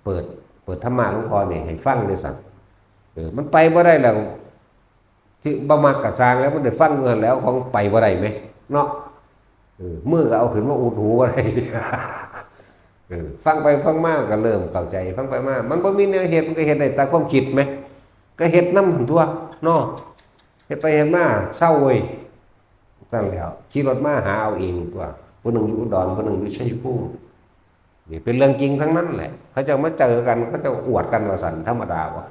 เปิดธรรมะหลวงพ่อนี่ให้ฟังเลยสั่งมันไปบ่ได้แล้วที่บ่มักกะสร้างแล้วมันได้ฟังเงินแล้วของไปบ่ได้ไหมเนาะมือก็เอาขึ้นมาอุดหูบ่ได้ฟังไปฟังมาก็เริ่มเข้าใจฟังไปมามันบ่มีแนวเฮ็ดมันก็เฮ็ดได้แต่ความคิดไหมก็เฮ็ดนำทั่ว เนาะเฮ็ดไปเฮ็ดมาเศร้าเว้ยสั่นแล้วขี่รถมาหาเอาเองตัวผู้หนึ่งอยู่อุดรผู้หนึ่งอยู่ชัยภูมินี่เป็นเรื่องจริงทั้งนั้นแหละเขาจะมาเจอกันเขาจะอวดกันว่าสันธรรมดาวะ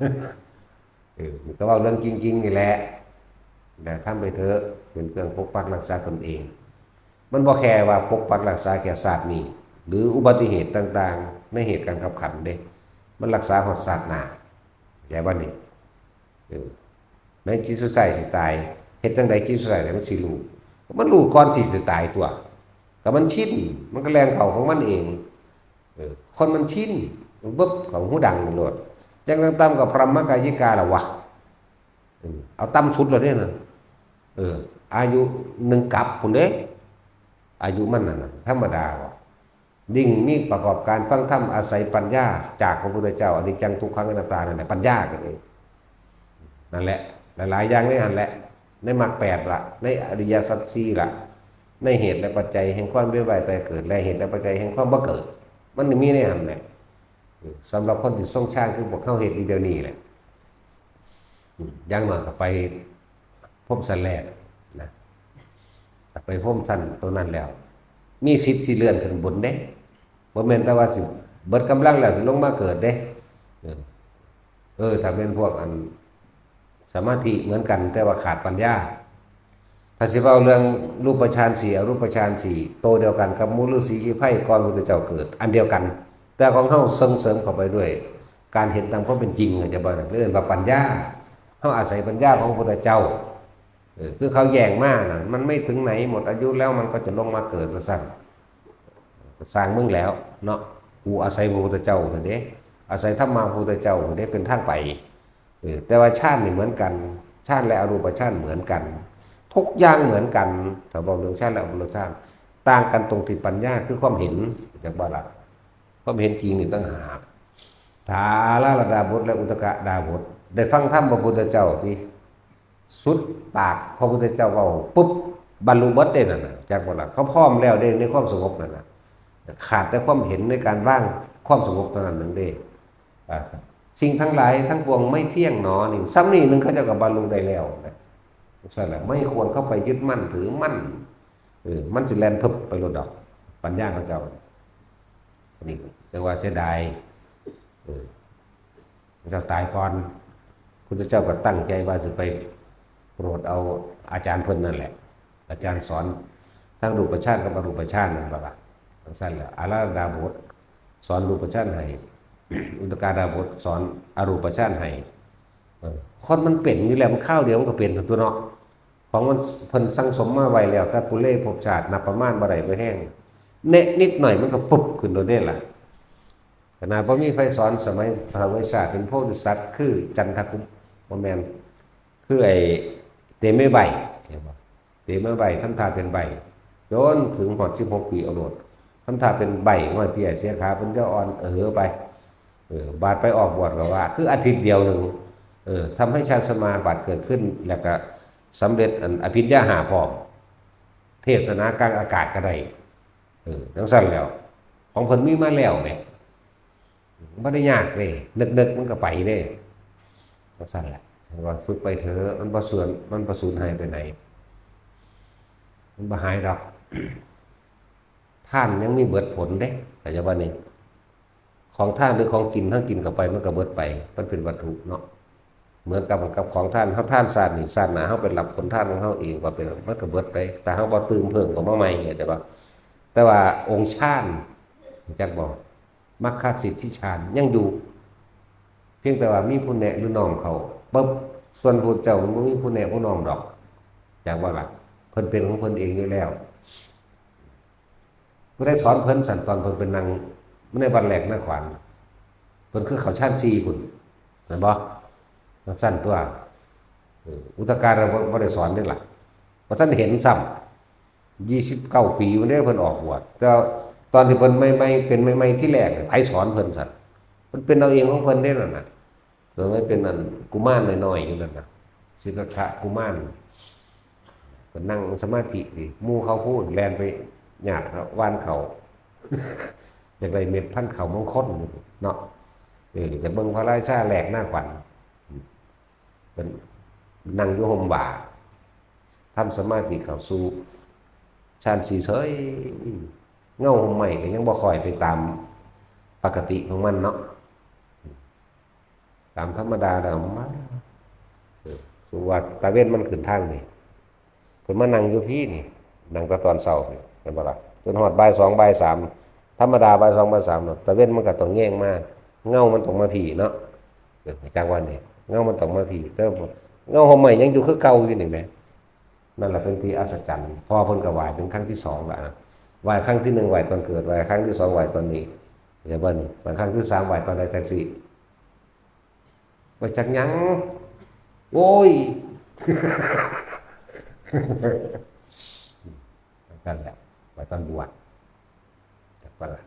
ก็ว่าเรื่องจริงๆนี่แหละแต่ทำไปเถอะเป็นเครื่องปกปักรักษาตนเองมันบ่แค่ว่าปกปักรักษาแค่ศาสตร์นี้หรืออุบัติเหตุต่างๆในเหตุการณ์ขับขันเด้มันรักษาหอดศาสตร์หนาแก่ว่านี่ในจิตสุดท้ายสิตายเฮ็ดจังใดจิตสุดท้ายมันสิรู้มันรู้ก่อนสิตายตัวก็มันชินมันก็แรงเข้าของมันเองคนมันชินบึ๊บของหูดังโลดจังต่ำกับพรหมกายยิกาล่ะวะเอาต่ำสุดเลยเนี่ยนะอายุ1 กับพุ่นเด้อายุมันน่ะธรรมดาวะยิ่งมีประกอบการฟังธรรมอาศัยปัญญาจากพระพุทธเจ้าอนิจจังทุกขังอนัตตานั่นแหละปัญญากันเองนั่นแหละหลายๆอย่างในหันแหละในมรรค8ละในอริยสัจ4ละในเหตุและปัจจัยแห่งความเวียนว่ายตายเกิดและเหตุและปัจจัยแห่งความบ่เกิดมันมีในหันแหละสำหรับคนที่ทรงชาติคือบอกเข้าเหตุอีเดียวนี้แหละอย่างหน่อยก็ไปพบสันแรกนะไปพบสันตัวนั้นแล้วมีสิทธิ์สิเลื่อนขึ้นบนเด้บ่แม่นแต่ว่าสิเบิดกำลังแล้วสิลงมาเกิดเด้ถ้าเป็นพวกอันสมาธิเหมือนกันแต่ว่าขาดปัญญาถ้าสิเว้าเรื่องรูปฌาน4อรูปฌาน4โตเดียวกันกับมูลฤาษีชีไผ่ก่อนพุทธเจ้าเกิดอันเดียวกันแต่ของเฮาเสริมเข้าไปด้วยการเห็นตามความเป็นจริงจะบ่เรื่องว่าปัญญาเฮาอาศัยปัญญาของพุทธเจ้าคือเขาแย่งมากนะมันไม่ถึงไหนหมดอายุแล้วมันก็จะลงมาเกิดมาสั่นสร้างมึงแล้วเนาะกูอาศัยพระพุทธเจ้าเด้อาศัยธรรมะพระพุทธเจ้าเด้เป็นทางไปแต่ว่าชาตินี่เหมือนกันชาติและอรูปชาติเหมือนกันทุกอย่างเหมือนกันถ้าบอกเรื่องชาติและอรูปชาติต่างกันตรงที่ปัญญาคือความเห็นจากบ้าละความเห็นจริงนี่ตั้งหากถาลาลดาบทและอุตกะดาบทได้ฟังธรรมพระพุทธเจ้าที่สุดปากพระพุทธเจ้าเว้าปุ๊บบรรลุเบิดได้นั่นน่ะจากบ่ล่ะเขาพร้อมแล้วได้ในความสงบนั่นน่ะขาดแต่ความเห็นในการว่างความสงบเท่านั้นนั่นเด้สิ่งทั้งหลายทั้งปวงไม่เที่ยงหนอนี่ซ้ำนี่นึงเขาเจ้าก็บรรลุได้แล้วนะซั่นแหละไม่ควรเข้าไปยึดมั่นถือมั่นมันสิแล่นพึบไปโลดดอกปัญญาของเจ้านี่เรียกว่าเสียดายเจ้าตายก่อนพุทธเจ้าก็ตั้งใจว่าสิไปโปรดเอาอาจารย์เพิ่นนั่นแหละอาจารย์สอนทั้งรูปฌานกับอรูปฌานนั่นล่ะทั้งสั้นแล้วอาราดาบทสอนรูปฌานให้อุตกาดาบทสอนอรูปฌานให้คนมันเป็นนี่แหละมันข้าวเดียวมันก็เป็นตัวเนาะของมันเพิ่นสั่งสมมาไว้แล้วแต่ปุเล่ภพชาตินับประมาณบ่ได้บ่แห้งเนะนิดหน่อยมันก็ปุ๊บขึ้นโดยได้ล่ะขนาดบ่มีไฟสอนสมัยพระวิชาเป็นโพธิสัตว์คือจันทกุมบ่แม่นคือไอ้เตเมใบเห็นบ่เตเมใบทำท่าเป็นใบจนถึงฮอด16 ปีเอาโลดทำท่าเป็นใบง่อยเปียเสียขาเพิ่นจะอ่อนไปบาดไปออกบวชก็ว่าคืออาทิตย์เดียวนึงทำให้ฌานสมาบัติเกิดขึ้นแล้วก็สำเร็จอภิญญา5พร้อมเทศนากลางอากาศก็ได้จังซั่นแล้วของเพิ่นมีมาแล้วแหมบ่ได้ยากเด้นึกๆมันก็ไปเด้จังซั่นแหละว่าฝึกไปเถอะมันบ่ส่วนมันบ่สูญหายไปไหนมันบ่หายดอกท่านยังมีเบิดผลเด้แต่จะว่านี่ของท่านหรือของกินทั้งกินเข้าไปมันก็เบิดไปมันเป็นวัตถุเนาะเหมือนกับของท่านเฮาท่านศาสตร์นี่ศาสนาเฮาเป็นรับผลท่านของเฮาเองว่าเป็นมันก็เบิดไปแต่เฮาบ่ตื่นเพิ่มก็มาใหม่แต่ว่าองค์ฌานจักบอกมรรคสิทธิฌานยังอยู่เพียงแต่ว่ามีผู้แนะหรือน้องเขาปุ๊บส่วนผู้เจ้ามันบ่มีผู้แนะผู้น้องดอกจักว่าล่ะเพิ่นเป็นของเพิ่นเองอยู่แล้วบ่ได้สอนเพิ่นสั่นตอนเพิ่นเป็นนางในวันแรกนขวัญเพิ่นคือเขาฌาน4พุ่นแม่นบ่สั้นตัวอุตการเราบ่ได้สอนนี่ล่ะบ่ทันเห็นซ้ำ29 ปีมันได้เพิ่นออกบวชแต่ตอนที่เพิ่นไม่เป็นใหม่ๆที่แรกไผสอนเพิ่นสั่นเพิ่นเป็นเอาเองของเพิ่นได้นั่นน่ะส่วนไม่เป็นนั่นกุมารน้อยๆอยู่นั่นน่ะสิกขะกุมารเพิ่นนั่งสมาธิดิหมู่เขาพูดแล่นไปญาติเขาว่านเขาอยากได้เม็ดพันธุ์เขามงคลเนาะจะเบิ่งพระราชาแหลกหน้าขวัญเป็น นั่งอยู่ห่มบ่าทำสมาธิเข้าสู่ฌานสีเฉยเงาห่มใหม่ก็ยังบ่ค่อยไปตามปกติของมันเนาะตามธรรมดาแล้วมันสุว่าตาเว้นมันขึ้นทางนี่เพิ่นมานั่งอยู่พี่นี่นั่งแต่ตอนเช้านี่เห็นบ่ล่ะจนฮอดบ่าย2บ่าย3ธรรมดาบ่าย2บ่าย3เนาะตาเว้นมันก็ต้องแย่งมาเงามันต้องมาพี่เนาะจังว่านี่เงามันต้องมาพี่แต่เงาห่มใหม่ยังอยู่คือเก่าอยู่นี่แหมนั่นแหละเป็นที่อัศจรรย์พอเพิ่นก็ไหว้เป็นครั้งที่2แล้วไหว้ครั้งที่1ไหว้ตอนเกิดไหว้ครั้งที่2ไหว้ตอนนี้อย่าเบิ่นไหว้ครั้งที่3ไหว้ตอนใดแท็กซี่ไหว้จักหยังโอ้ยนั่นแหละไหว้ตอนบวชจักว่าล่ะ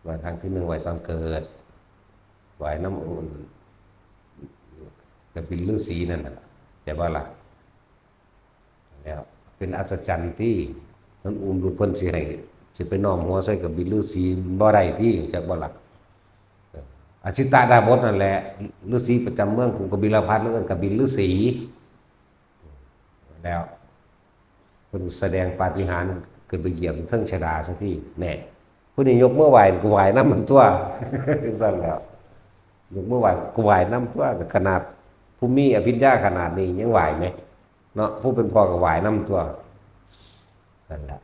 ไหว้ครั้งที่1ไหว้ตอนเกิดไหว้น้ำอุ่นกับบิลฤาษีนั่นน่ะแต่ว่าล่ะแล้วเป็นอัศจรรย์ที่น้ำอุ่นดูเพิ่นสิให้สิไปน้อมหัวใส่กับบิลฤาษีบ่ได้ที่จักบ่ล่ะอชิตาดาบสนั่นแหละฤาษีประจำเมืองกรุงกบิลพัสดุเอิ้นกับบิลฤาษีแล้วเพิ่นแสดงปาฏิหาริย์ขึ้นไปเหยียบเทิงชฎาซักทีแน่ผู้นี้ยกมือไหว้กูไหว้นำมันตัวจังซั่นแล้วยกมือไหว้กูไหว้นำตัวขนาดผู้มีอภิญญาขนาดนี้ยังไหว้ไหมเนาะผู้เป็นพ่อก็ไหว้นำตัวนั่นแหละ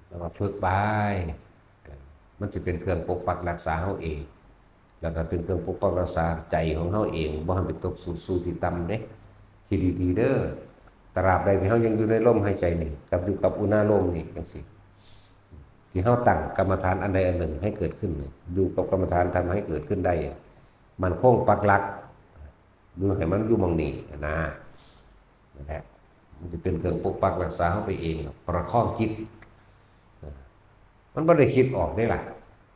แล้วก็ฝึกไปมันจะเป็นเครื่องปกปักรักษาเฮาเองแล้วก็เป็นเครื่องปกปักรักษาใจของเฮาเองบ่ให้ไปตกสู่ที่ต่ำเด้คิดดีๆเด้อตราบใดที่เฮายังอยู่ในลมหายใจนี่กับอยู่กับอุณาโลมนี่จังซี่ที่เฮาตั้งกรรมฐานอันใดอันหนึ่งให้เกิดขึ้นอยู่กับกรรมฐานทำให้เกิดขึ้นได้มันคงปักหลักดูให้มันอยู่หม่องนี้นะนั่นแหละมันจะเป็นเครื่องปกปักรักษาเฮาไปเองประคองจิตมันไม่ได้คิดออกได้ล่ะ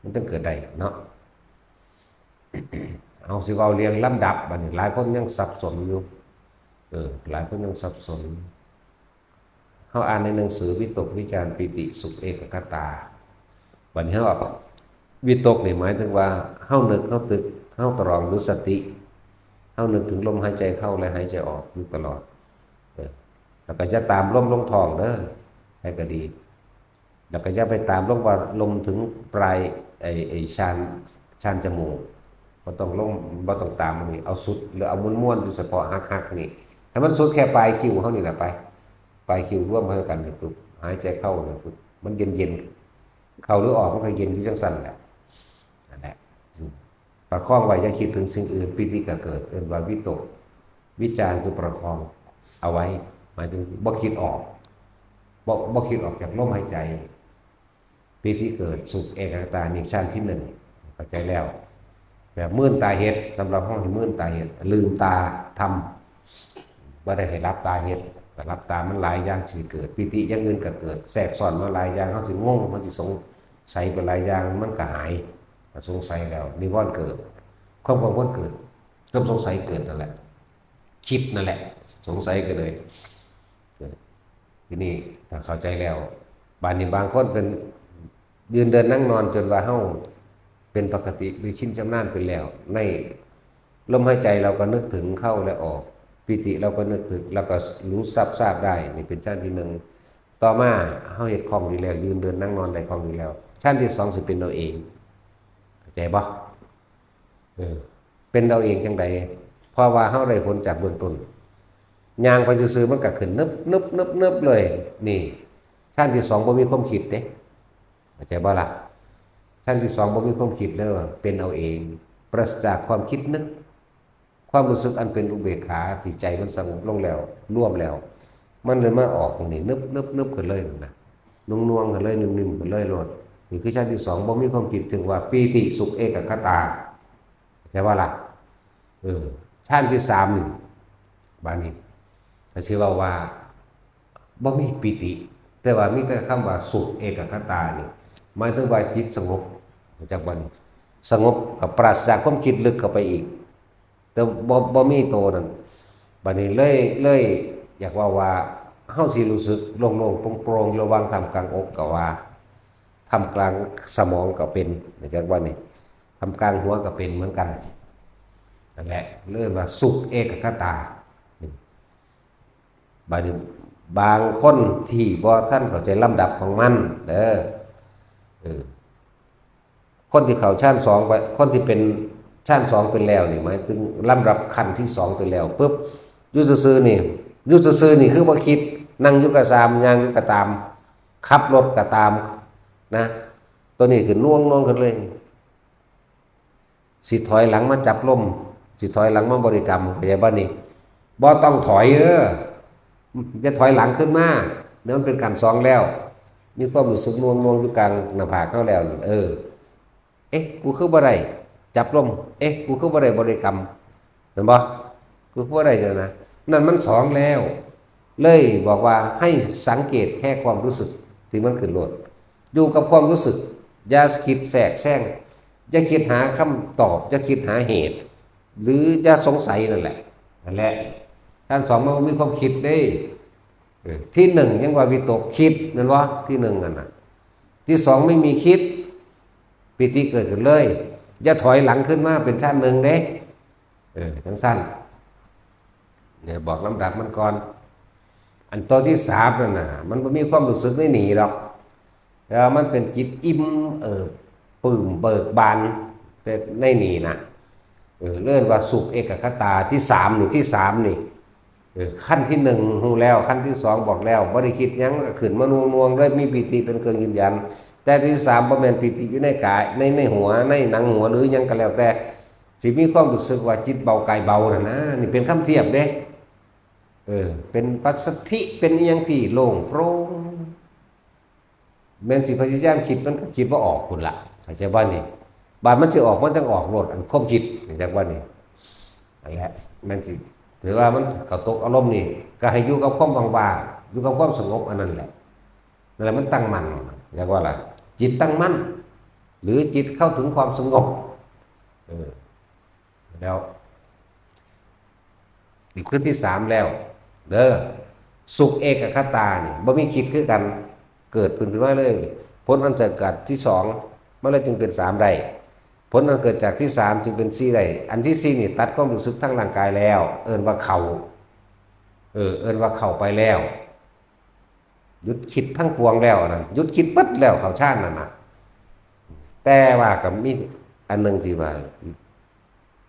มันต้องเกิดได้เนาะเอาสิเอาเรียงลำดับบัดนี้หลายคนยังสับสนอยู่หลายคนยังสับสนเขาอ่านในหนังสือวิตกวิจารปิติสุขเอกคตาบัดนี้เขาวิตกนี่หมายถึงว่าเฮานึกเฮาตึกเฮาตรองหรือสติเฮานึกถึงลมหายใจเข้าและหายใจออกอยู่ตลอดแล้วก็จะตามลมลงท้องเด้อให้ก็ดีแล้วก็จะไปตามลมว่าลมถึงปลายไอ้ชานจมูกบ่ต้องลมบ่ต้องตามมันนี่เอาสุดหรือเอาม้วนๆอยู่เฉพาะฮักๆนี่ถ้ามันสุดแค่ปลายคิ้วเฮานี่แหละไปปลายคิ้วร่วมเข้ากันนี่ปุ๊บหายใจเข้าเนี่ยปุ๊บมันเย็นๆเข้าหรือออกมันก็เย็นอยู่จังซั่นแหละนั่นแหละประคองไว้อย่าคิดถึงสิ่งอื่นปิติก็เกิดเป็นว่าวิตกวิจารคือประคองเอาไว้หมายถึงบ่คิดออกบ่คิดออกจากลมหายใจปีที่เกิดสุขเอกคตานิชั้นที่1เข้าใจแล้วแบบมื่นตาเฮ็ดสำหรับห้องที่มื่นตาเฮ็ดลืมตาทำบ่ได้ให้รับตาเฮ็ดแต่รับตามันหลายอย่างสิเกิดปิติอย่างอื่นก็เกิดแทรกซ้อนมาหลายอย่างเฮาสิงงมันสิสงสัยไปหลายอย่างมันก็หายสงสัยแล้วนิวรณ์เกิดความกังวลเกิดความสงสัยเกิดนั่นแหละคิดนั่นแหละสงสัยก็เลยทีนี้ถ้าเข้าใจแล้วบางนี้บางคนเป็นยืนเดินนั่งนอนจนว่าเฮาเป็นปกติหรือชินชำนาญไปแล้วในลมหายใจเราก็นึกถึงเข้าและออกปิติเราก็นึกถึงแล้วก็รู้ทราบได้นี่เป็นชั้นที่1ต่อมาเฮาเฮ็ดคล่องดีแล้วยืนเดินนั่งนอนได้คล่องดีแล้วชั้นที่2สิเป็นเราเองเข้าใจบ่เป็นเราเองจังได๋เพราะว่าเฮาได้ผลจากเบื้องต้นย่างไปซื่อๆมันก็ขึ้นนึบเลยนี่ชั้นที่2บ่มีความคิดเด้เข้าใจบ่ล่ะชั้นที่2บ่มีความคิดเด้อเป็นเอาเองปราศจากความคิดนึกความรู้สึกอันเป็นอุเบกขาที่ใจมันสงบลงแล้วร่วมแล้วมันเลยมาออกตรงนี้นึบขึ้นเลยนะนุ่งๆขึ้นเลยนิ่มๆขึ้นเลยโลดนี่คือชั้นที่2บ่มีความคิดถึงว่าปีติสุขเอกคตาใช่บ่ล่ะชั้นที่3นี่บาดนี้ก็สิว่าบ่มีปิติแต่ว่ามีแต่คำว่าสุขเอกคตานี่หมายถึงว่าจิตสงบจากบัดนี้สงบกับปราศจากความคิดลึกเข้าไปอีกแต่บ่มีโตนั่นบัดนี้เลยอยากว่าเฮาสิรู้สึกโล่งๆโปร่งๆระหว่างทำกลางอกก็ว่าทำกลางสมองก็เป็นจากบัดนี้ ทำกลางหัวก็เป็นเหมือนกันนั่นแหละเรียกว่าสุขเอกคตาบางคนที่บ่ท่านเข้าใจลำดับของมันเด้อคนที่เข้าชั้นสองไปคนที่เป็นชั้นสองเป็นแล้วนี่หมายถึงลำดับขั้นที่สองเป็นแล้วปุ๊บยุติซื่อนี่ยุติซื่อนี่คือบ่คิดนั่งอยู่กับตามย่างอยู่กับตามขับรถกับตามนะตัวนี้คือน่วงขึ้นเลยสิถอยหลังมาจับลมสิถอยหลังมาบริกรรมเข้าใจบ่นี่บ่ต้องถอยจะถอยหลังขึ้นมาเนี่ยมันเป็นการซ้องแล้วมีความรู้สึกน่วงอยู่กลางหน้าผากเข้าแล้วเอ๊ะกูคือบ่ได้จับลมเอ๊ะกูคือบ่ได้บริกรรมเห็นบ่กูบ่ได้จังนะนั่นมันสองแล้วเลยบอกว่าให้สังเกตแค่ความรู้สึกที่มันขึ้นโลดอยู่กับความรู้สึกอย่าคิดแทรกแซงอย่าคิดหาคำตอบอย่าคิดหาเหตุหรืออย่าสงสัยนั่นแหละท่านสองมันมีความคิดได้ที่หนึ่งยังว่าวิตกคิดนั่นวะที่หนึ่งนั่นนะที่สองไม่มีคิดปิติเกิดขึ้นเลยอย่าถอยหลังขึ้นมาเป็นชั้นหนึ่งเด้ทั้งสั้นเนี่ยบอกลำดับมันก่อนอันตัวที่สามนั่นน่ะมันไม่มีความรู้สึกไม่หนีหรอกแล้วมันเป็นจิตอิ่มปลื้มเบิกบานแต่ไม่หนีนะเลื่อนว่าสุขเอกคตาที่สามนี่ขั้นที่หนึ่งหูแล้วขั้นที่สองบอกแล้วบ่ได้คิดยังขึ้นมานวงด้วยมีปิติเป็นเครื่องยืนยันแต่ที่สามบ่แม่นปิติอยู่ในกายในหัวในหนังหัวหรือยังก็แล้วแต่สิมีความรู้สึกว่าจิตเบากายเบานะนี่เป็นคำเทียบเด้เป็นปัสสัทธิเป็นอย่างที่โล่งโปร่งแม้นสิพยายามคิดมันก็คิดว่าออกพุ่นละเข้าใจบ่นี่บาดมันสิออกมันจังออกโลดอันความคิดจังว่านี่นั่นแหละแม่นสิถือว่ามันเข้าตกอารมณ์นี่ก็ให้อยู่กับความว่างๆอยู่กับความสงบอันนั้นแหละนั่นแหละมันตั้งมั่นเรียกว่าอะไรจิตตั้งมั่นหรือจิตเข้าถึงความสงบแล้วนี่คือที่สามแล้วสุขเอกคตานี่บ่มีคิดคือกันเกิดขึ้นมาเลยผลอันจะเกิดที่สองมันเลยจึงเป็นสามได้ผลอันเกิดจากที่สามจึงเป็นสี่ได้อันที่สี่นี่ตัดความรู้สึกทั้งร่างกายแล้วเอิ้นว่าเข่าเอิ้นว่าเข่าไปแล้วหยุดคิดทั้งปวงแล้วนั่นหยุดคิดปั๊ดแล้วเขาชาตินั่นนะแต่ว่ากับมีอันหนึ่งที่ว่า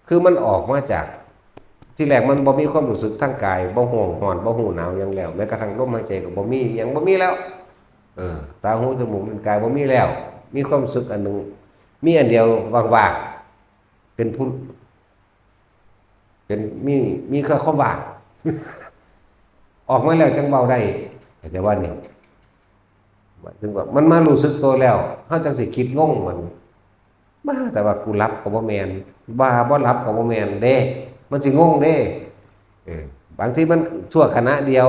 คือมันออกมาจากที่แรกมันบ่มีความรู้สึกทั้งกายบ่ห่วงหอนบ่หูหนาวยังแล้วแม้กระทั่งลมหายใจก็บ่มียังบ่มีแล้วตาหูจมูกลิ้นกายบ่มีแล้วมีความรู้สึกอันหนึ่งมีอันเดียวว่างๆเป็นผู้เป็นมีแค่ความว่าง ออกมาแล้วจังเบาได้แต่ว่านี่ถึงว่ามันมารู้สึกตัวแล้วเฮาจังสิคิดงงมันบ้าแต่ว่ากูรับก็บ่แม่นบ้าบ่รับก็บ่แม่นเด้มันสิงงเด้บางทีมันชั่วขณะเดียว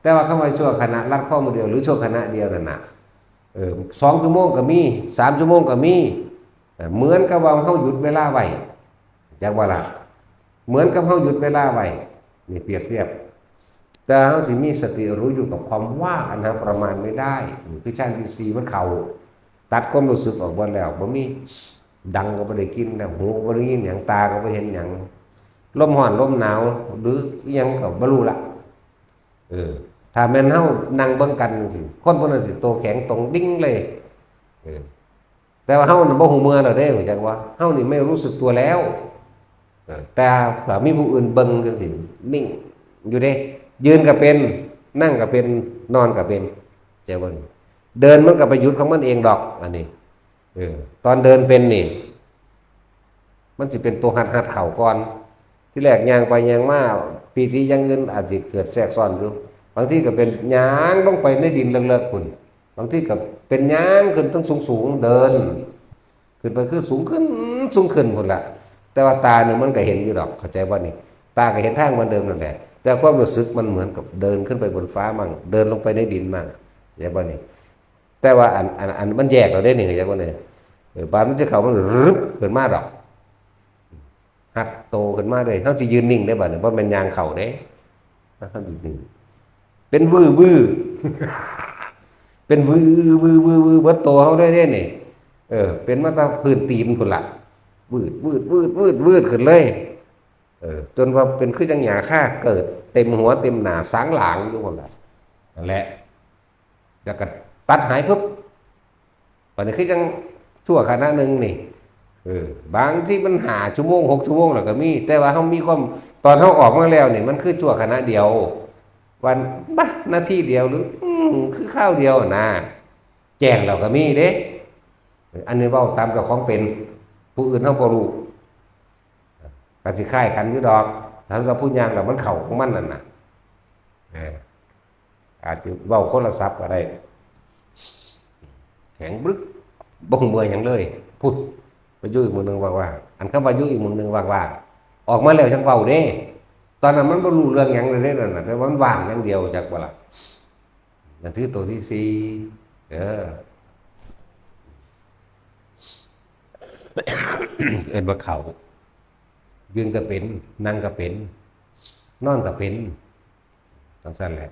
แต่ว่าคำว่าชั่วขณะรัดข้อมือเดียวหรือชั่วขณะเดียวนั่นน่ะ2 ชั่วโมงก็มี3 ชั่วโมงก็มีเหมือนกับว่าเฮาหยุดเวลาไว้จักว่าล่ะเหมือนกับเฮาหยุดเวลาไว้นี่เปรียบเทียบแต่เฮาสิมีสติรู้อยู่กับความว่างอันหาประมาณไม่ได้คือชั้นที่4มันเข้าตัดความรู้สึกออกหมดแล้วบ่มีดังก็บ่ได้กินแล้วหูก็บ่ได้ยินหยังตาก็บ่เห็นหยังลมร้อนลมหนาวหรืออิหยังก็บ่รู้ละถ้าแม่นเฮานั่งเบิ่งกันจังซี่คนพวกนั้นสิโตแข็งตรงดิ้งเลยแต่ว่าเฮาน่ะบ่ฮู้เมื่อแล้วเด้จังว่าเฮานี่ไม่รู้สึกตัวแล้วแต่ถ้ามีผู้อื่นเบิ่งจังซี่นิ่งอยู่เด้ยืนก็เป็นนั่งก็เป็นนอนก็เป็นใจบ่เดินมันก็ไปหยุดของมันเองดอกอันนี้ตอนเดินเป็นนี่มันสิเป็นตัวหัดเข่าก่อนที่แรกย่างไปย่างมาปีติอย่างอื่นอาจจะเกิดแทรกซ้อนอยู่บางทีก็เป็นย่างลงไปในดินเลิกๆพุ่นบางทีก็เป็นย่างขึ้นทั้งสูงๆเดินขึ้นไปคือสูงขึ้นพุ่นละแต่ว่าตาเนี่ยมันก็เห็นอยู่ดอกเข้าใจว่านี่ตาก็เห็นทางมันเดิมนั่นแหละแต่ความรู้สึกมันเหมือนกับเดินขึ้นไปบนฟ้ามั่งเดินลงไปในดินมั่งเข้าใจว่านี่แต่ว่าอันมันแยกเราได้นี่เข้าใจว่านี่บานมันจะเข้ามันรึบขึ้นมาดอกหักโตขึ้นมาเลยเขาจะยืนนิ่งได้บ่เนี่ยเพราะมันยางเข่าเด้เขายืนนิ่งเป็นวื้อเป็นวื้อวัดโตเขาได้เนี่ยเป็นมาตาพื้นตีนพุ่นละ วืดขึ้นเลยจนว่าเป็นคือจังหยาค่าเกิดเต็มหัวเต็มหน้าสางหลางอยู่หมดแหละนั่นแหละแล้วก็ตัดหายปุ๊บวันนี้คือจังชั่วขณะหนึ่งนี่บางที่มัน5 ชั่วโมง6 ชั่วโมงแล้วก็มีแต่ว่าเขามีความตอนเขาออกมาแล้วนี่มันคือชั่วขณะเดียววันบ้านาทีเดียวหรือคือข้าวเดียวนะแจ้งเราก็มีเด้อันนี้เว้าตามกับของเป็นผู้อื่นเขาบ่รู้ก็สิคล้ายกันอยู่ดอกทำกับผู้ย่างแล้วมันเข้าของมันนั่นน่ะอาจจะเว้าโทรศัพท์ก็ได้แข็งบึกบ่เมื่อยหยังเลยพูดไปอยู่อีกมือนึงว่างๆอันคำว่าอยู่อีกมือนึงว่างๆออกมาแล้วจังเว้าเด้ตอนนั้นมันบ่รู้เรื่องหยังเลยเด้นั่นน่ะแต่ว่ามันว่างอย่างเดียวจักบ่ล่ะนั่นคือตัวที่สี่เอิ้นว่าเขายืนก็เป็นนั่งก็เป็นนอนก็เป็นจังซั่นแหละ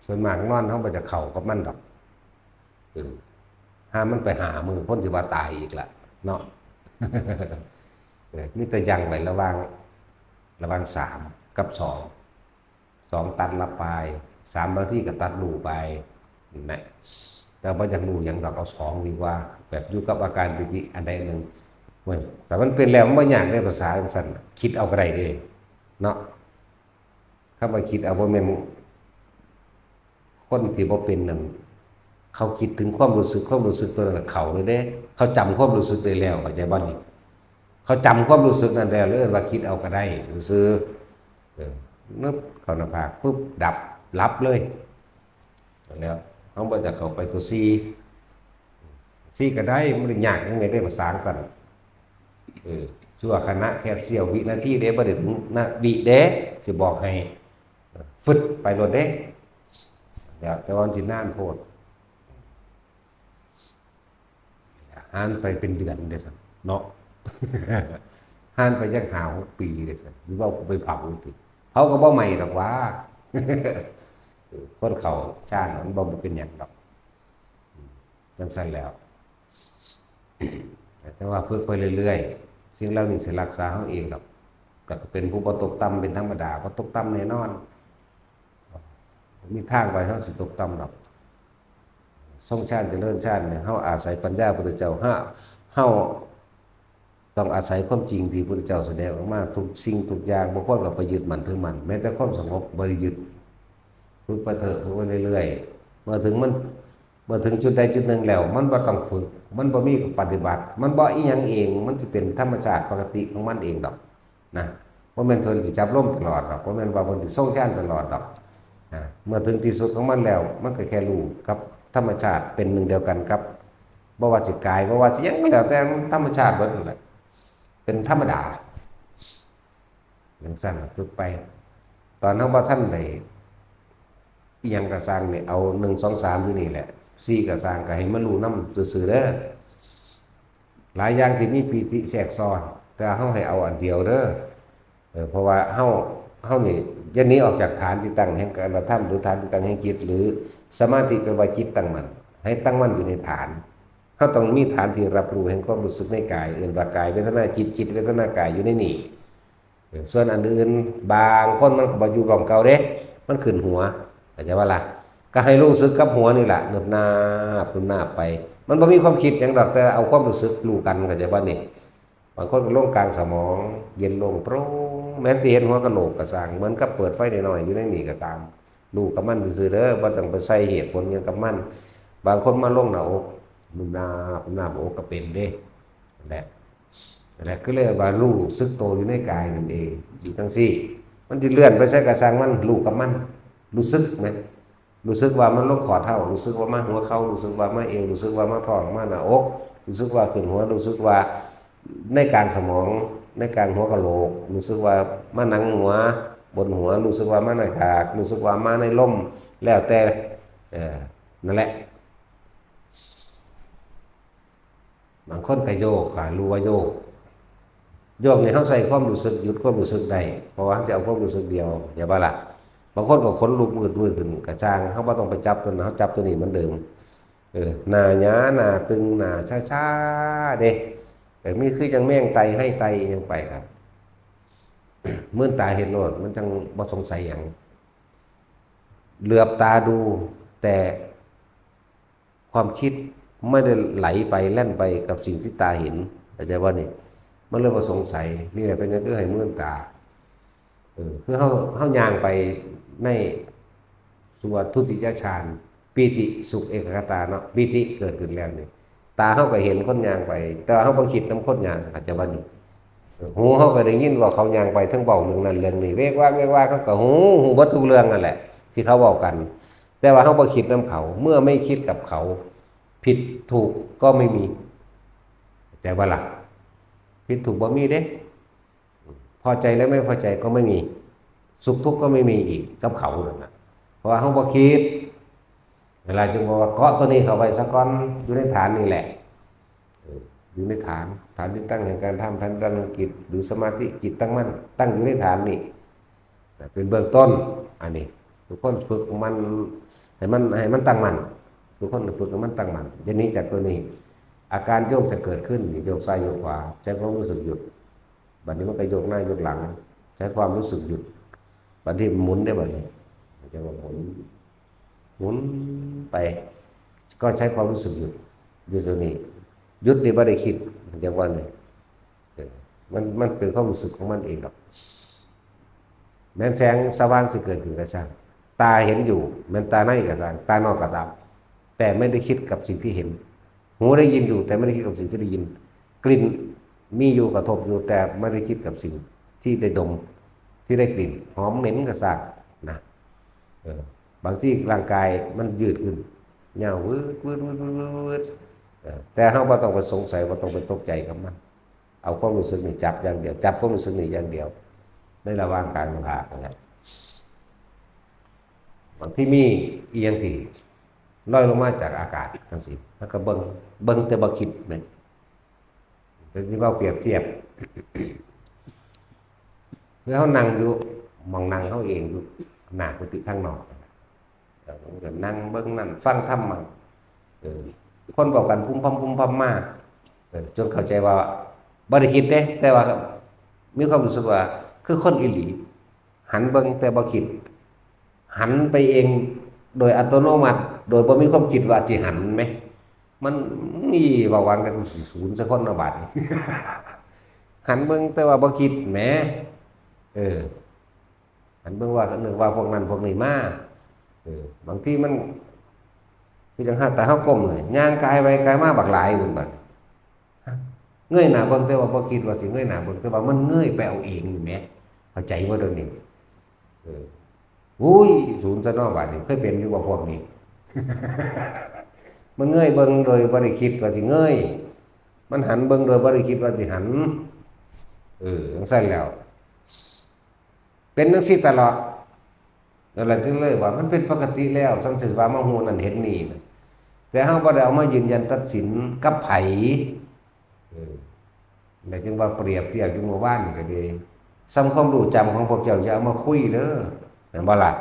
ส่วนมากนอนเฮาบ่จะเข้ากับมันดอกห้ามมันไปหามือพ้นสิว่าตายอีกละเนาะมีแต่ยังไว้ระหว่าง3 กับ 2ตัดละปลาย3บางที่ก็ตัดรูไปนะแต่ว่าอยากรู้อย่างดอกเอา2ดีกว่าแบบอยู่กับอาการปิติอันใดหนึ่งแต่มันเป็นแล้วมันบ่ยากในภาษาสั้นคิดเอาก็ได้เด้เนาะคำว่าคิดเอาบ่แม่นคนที่บ่เป็นนั่นเขาคิดถึงความรู้สึกตัวนั้นเขาเลยเด้เขาจำความรู้สึกได้แล้วเข้าใจบ่นี่เขาจำความรู้สึกนั้นแล้วเลยว่าคิดเอาก็ได้ซื่อนึกเข้าหน้าผากปุ๊บดับรับเลยแล้วเขาบ่จะเข้าไปตัวซีก็ได้มันยากจังได๋ได้ภาษาสั่นชั่วขณะแค่เสี้ยววินาทีเด้บ่ได้ถึงนาวิเด้สิบอกให้ฟึดไปโลดเด้แต่ว่าสินานโพดห่านไปเป็นเดือนเด้อเนาะห่านไปจัก5-6 ปีเด้อหรือว่าไปเผาติเขาก็บ่ใหม่ดอกว่าคนเขาชาติมันบ่เป็นหยังดอกจังซั่นแล้วแต่ว่าฝึกไปเรื่อยๆสิ่งเหล่านี้สิรักษาเฮาเองดอกก็เป็นผู้บ่ตกต่ำเป็นธรรมดาบ่ตกต่ำแน่นอนมีทางไปเฮาสิตกต่ำดอกทรงชาติเจริญชาติเนี่ยเฮาอาศัยปัญญาพุทธเจ้าเฮาต้องอาศัยความจริงที่พุทธเจ้าแสดงออกมาทุกสิ่งทุกอย่างบ่ควรกับไปยึดมั่นถือมั่นแม้แต่ความสงบบ่ได้ยึดฝึกไปเถอะฝึกไปเรื่อยๆเมื่อถึงจุดใดจุดหนึ่งแล้วมันบ่ต้องฝึกมันบ่มีปฏิบัติมันบ่อีหยังเองมันสิเป็นธรรมชาติปกติของมันเองดอกนะบ่แม่นเพิ่นสิจับลมตลอดดอกบ่แม่นว่าเพิ่นสิทรงฌานตลอดดอกเมื่อถึงที่สุดของมันแล้วมันก็แค่รู้กับธรรมชาติเป็นหนึ่งเดียวกันครับบ่ว่าสิกายบ่ว่าสิหยังก็แล้วแต่ธรรมชาติเบิดนั่นแหละเป็นธรรมดาอย่างสั้นฝึกไปตอนนั้นว่าท่านได้อีหยังก็สร้างนี่เอา1 2 3อยู่นี่แหละ4ก็สร้างก็ให้มันรู้นำซื่อๆเด้อหลายอย่างที่มีปีติแทรกซ้อนแต่เฮาให้เอาอันเดียวเด้อเพราะว่าเฮานี่อย่าหนีออกจากฐานที่ตั้งแห่งการกระทำหรือฐานที่ตั้งแห่งจิตหรือสมาธิเป็นว่าจิตตั้งมั่นให้ตั้งมั่นอยู่ในฐานเฮาต้องมีฐานที่รับรู้แห่งความรู้สึกในกายเอื่นว่ากายเวทนาจิตเวทนากายอยู่ในนี่ส่วนอันอื่นบางคนมันก็บ่อยู่ของเก่าเด้มันขึ้นหัวเข้าใจว่าล่ะก็ให้รู้สึกกับหัวนี่แหละเนิบนาบไปมันบ่มีความคิดหยังดอกแต่เอาความรู้สึกรู้กันเข้าใจบ่นี่บางคนก็ลงกลางสมองเย็นลงโปร่งแม้สิเห็นหัวกะโหลกก็สร้างเหมือนกับเปิดไฟน้อยๆอยู่ในนี่ก็ตามรู้กับมันซื่อๆเด้อบ่ต้องไปใส่เหตุผลหยังกับมันบางคนมาลงหน้าอกหน้าอกก็เป็นเด้นั่นแหละก็เลยว่ารู้สึกโตอยู่ในกายนั่นเองอยู่จังซี่มันสิเลื่อนไปใส่กระสังมันรู้กับมันรู้สึกไหมรู้สึกว่ามันลงขอเท้ารู้สึกว่ามาหัวเข่ารู้สึกว่ามาเอวรู้สึกว่ามาท้องมาหน้าอกรู้สึกว่าขึ้นหัวรู้สึกว่าในกลางสมองในกลางหัวกะโหลกรู้สึกว่ามาหนังหัวบนหัวรู้สึกว่ามาในขากรู้สึกว่ามาในลมแล้วแต่นั่นแหละบางคนก็โยกก็รู้ว่าโยกนี่เฮาใส่ความรู้สึกหยุดความรู้สึกได้เพราะว่าจะเอาความรู้สึกเดียวอย่าบ่ล่ะบางคนก็ขนลุกมืดขึ้นกระจ่างเฮาบ่ต้องไปจับตัวนั้นเฮาจับตัวนี้เหมือนเดิมหน้าหยาหน้าตึงหน้าช้าๆเด้ แต่มีคือจังแม่งไตให้ไตยังไปครับเมื่อตาเห็นโลดมันจังบ่สงสัยอย่างเหลือบตาดูแต่ความคิดไม่ได้ไหลไปแล่นไปกับสิ่งที่ตาเห็นเข้าใจว่านี่มันเลยบ่สงสัยนี่แหละเป็นนั่นก็ให้เมื่อตาคือเฮาย่างไปในสุวัทุติยฌานปีติสุขเอกคตาเนาะปีติเกิดขึ้นแล้วนี่ตาเฮาก็เห็นคนย่างไปแต่เฮาบ่คิดนำคนย่างเข้าใจว่านี่หูเขาก็ได้ยินว่าเขาย่างไปทั้งเบาเรื่องนั้นเรื่องนี้เวกว่าเขาก็หูบ่ทุกเรื่องนั่นแหละที่เขาบอกกันแต่ว่าเขาบ่คิดนํเขาเมื่อไม่คิดกับเขาผิดถูกก็ไม่มีแต่ว่าล่ะผิดถูกบ่มีเด้พอใจและไม่พอใจก็ไม่มีสุขทุกข์ก็ไม่มีอีกกับเขานั่นน่ะเพราะว่าเขาบ่คิดเวลาจึงบอกว่าเกาะตัวนี้เข้าไปซะก่อนอยู่ในฐานนี่แหละอยู่ในฐานที่ตั้งแห่งการทำฐานตั้งแห่งจิตหรือสมาธิจิตตั้งมั่นตั้งอยู่ในฐานนี่เป็นเบื้องต้นอันนี้ทุกคนฝึกมันให้มันตั้งมั่นทุกคนฝึกให้มันตั้งมั่นอย่างนี้จากตัวนี้อาการโยกจะเกิดขึ้นโยกซ้ายโยกขวาใช้ความรู้สึกหยุดบัดนี้มันก็โยกหน้าโยกหลังใช้ความรู้สึกหยุดบัดนี้หมุนได้บัดนี้จะว่าหมุนไปก็ใช้ความรู้สึกหยุดอยู่ตัวนี้หยุดนี่ไม่ได้คิดอย่างว่าเลยมันเป็นความรู้สึกของมันเองครับแม้แสงสว่างสิเกิดขึ้นกระช่างตาเห็นอยู่มันตาในกระช่างตานอกกระตามแต่ไม่ได้คิดกับสิ่งที่เห็นหูได้ยินอยู่แต่ไม่ได้คิดกับสิ่งที่ได้ยินกลิ่นมีอยู่กระทบอยู่แต่ไม่ได้คิดกับสิ่งที่ได้ดมที่ได้กลิ่นหอมเหม็นกระช่างนะบางที่ร่างกายมันยืดขึ้นเงาวืดแต่เราไม่ต้องไปสงสัยไม่ต้องไปตกใจกับมันเอาความรู้สึกนี่จับอย่างเดียวจับความรู้สึกนี่อย่างเดียวในระหว่างการผ่านะครับบางที่มีอีอย่างที่ลอยลงมาจากอากาศทั้งสิ้นแล้วก็เบิ่งแต่บ่คิดเนี่ยแต่ที่ว่าเปรียบเทียบคือเขานั่งอยู่มองนั่งเขาเองอยู่หน้ากุฏิข้างนอกก็นั่งเบิ่งนั่นฟังธรรมมันคนบอกกันพุ่มพำมากจนเข้าใจว่าบ่ได้คิดเด้แต่ว่ามีความรู้สึกว่าคือคนอีหลีหันเบิ่งแต่บ่คิดหันไปเองโดยอัตโนมัติโดยบ่มีความคิดว่าสิหันไหมมันนี่ว่าวางแต่กูสิศูนย์สักคนบาดหันเบิ่งแต่ว่าบ่คิดแหมหันเบิ่งว่านึกว่าพวกนั้นพวกนี้มาบางทีมันคือจังหาแต่เฮาก้มเลยย่างกายไปกายมาบักหลายพุ่นบัดเงยหน้าเบิ่งแต่ว่าบ่คิดว่าสิเงยหน้าเบิ่งแต่ว่ามันเงยไปเอาเองนี่แหมเข้าใจบ่เดี๋ยวนี้อุ้ยศูนย์ซะเนาะบาดนี้เคยเป็นอยู่บ่พวกนี้มันเงยเบิ่งโดยบ่ได้คิดว่าสิเงยมันหันเบิ่งโดยบ่ได้คิดว่าสิหันจังซั่นแล้วเป็นจังซี่ตลอดนั่นแหละถึงเลยว่ามันเป็นปกติแล้วสังเกตว่ามาฮู้นั่นเห็นนี่นะแต่เฮาบ่ได้เอามายืนยันตัดสินกับไผแต่จึงว่าเปรียบเทียบอยู่เมื่อวานนี่ก็ดีซ้ำความรู้จำของพวกเจ้าอย่าเอามาคุยเด้อแม่นบ่ล่ะ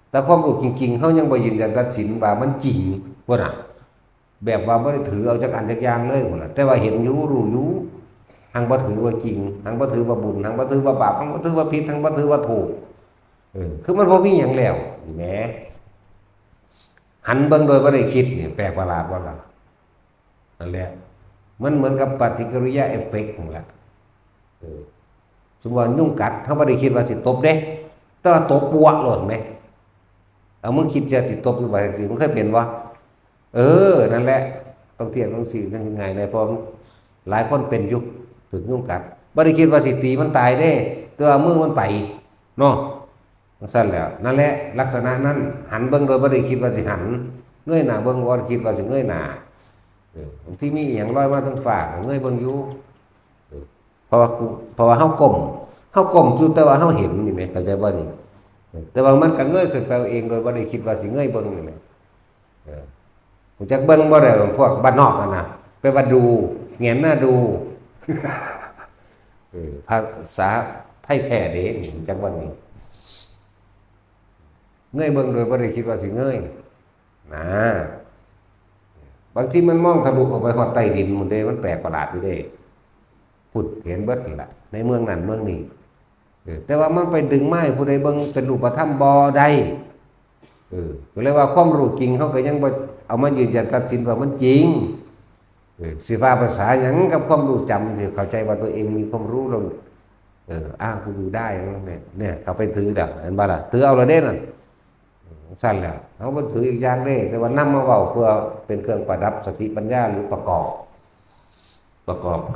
แต่ความรู้จริงๆเฮายังบ่ยืนยันตัดสินว่ามันจริงบ่น่ะแบบว่าบ่ได้ถือเอาจักอันจักอย่างเลยพุ่นน่ะแต่ว่าเห็นอยู่รู้อยู่หังบ่ถือว่าจริงหังบ่ถือว่าบุญหังบ่ถือว่าบาปหังบ่ถือว่าผิดหังบ่ถือว่าถูกคือมันบ่มีหยังแล้วนี่แหมหันเบิ่งโดยบ่ได้คิดนี่แปลกประหลาดบ่ล่ะนั่นแหละมันเหมือนกับปฏิกิริยาเอฟเฟกต์นั่นแหละสมมุติว่ายุงกัดเฮาบ่ได้คิดว่าสิตบเด้แต่ว่าตบปัวหล่นไหมเอามึงคิดจะสิตบอยู่บ่จังซี่มึงเคยเป็นบ่นั่นแหละต้องเทียบต้องสิจังไงในเพราะหลายคนเป็นอยู่ถูกยุงกัดบ่ได้คิดว่าสิตีมันตายเด้แต่ว่ามือมันไปเนาะสั้นแล้วนั่นแหละลักษณะนั้นหันเบิ่งโดยบ่ได้คิดว่าสิหันเงยหน้าเบิ่งบ่ได้คิดว่าสิเงยหน้าบางทีมีอีหยังลอยมาทางฟ้าเงยเบิ่งอยู่เพราะว่าเฮาก้มจุดแต่ว่าเฮาเห็นนี่แหมเข้าใจบ่นี่แต่ว่ามันก็เงยขึ้นไปเองโดยบ่ได้คิดว่าสิเงยเบิ่งนี่แหมรู้จักเบิ่งบ่ได้พวกบ้านนอกนั่นน่ะไปว่าดูแงนหน้าดูภาษาไทยแท้เด้นี่จังว่านี่เงยเบิ่งโดยบ่ได้คิดว่าสิเงยนะบางทีมันมองทะลุออกไปฮอดใต้ดินหมดเด้มันแปลกประหลาดอยู่เด้ พุดเห็นเบิดล่ะในเมืองนั้นเมืองนี้แต่ว่ามันไปดึงไม้ผู้ใดเบิ่งเป็นรูปธรรมบ่ได้ก็เลยว่าความรู้จริงเขาก็ยังบ่เอามายืนยันตัดสินว่ามันจริงสิว่าภาษาหยังกับความรู้จำที่เข้าใจว่าตัวเองมีความรู้แล้วอ้างกูดูได้เนี่ยเขาไปถือแล้วเห็นบ่ล่ะถือเอาละเด้นั่นสั้นแล้วเขาก็ถืออีกอย่างเด้แต่ว่านำมาเว้าเพื่อเป็นเครื่องประดับสติปัญญาหรือประกอบ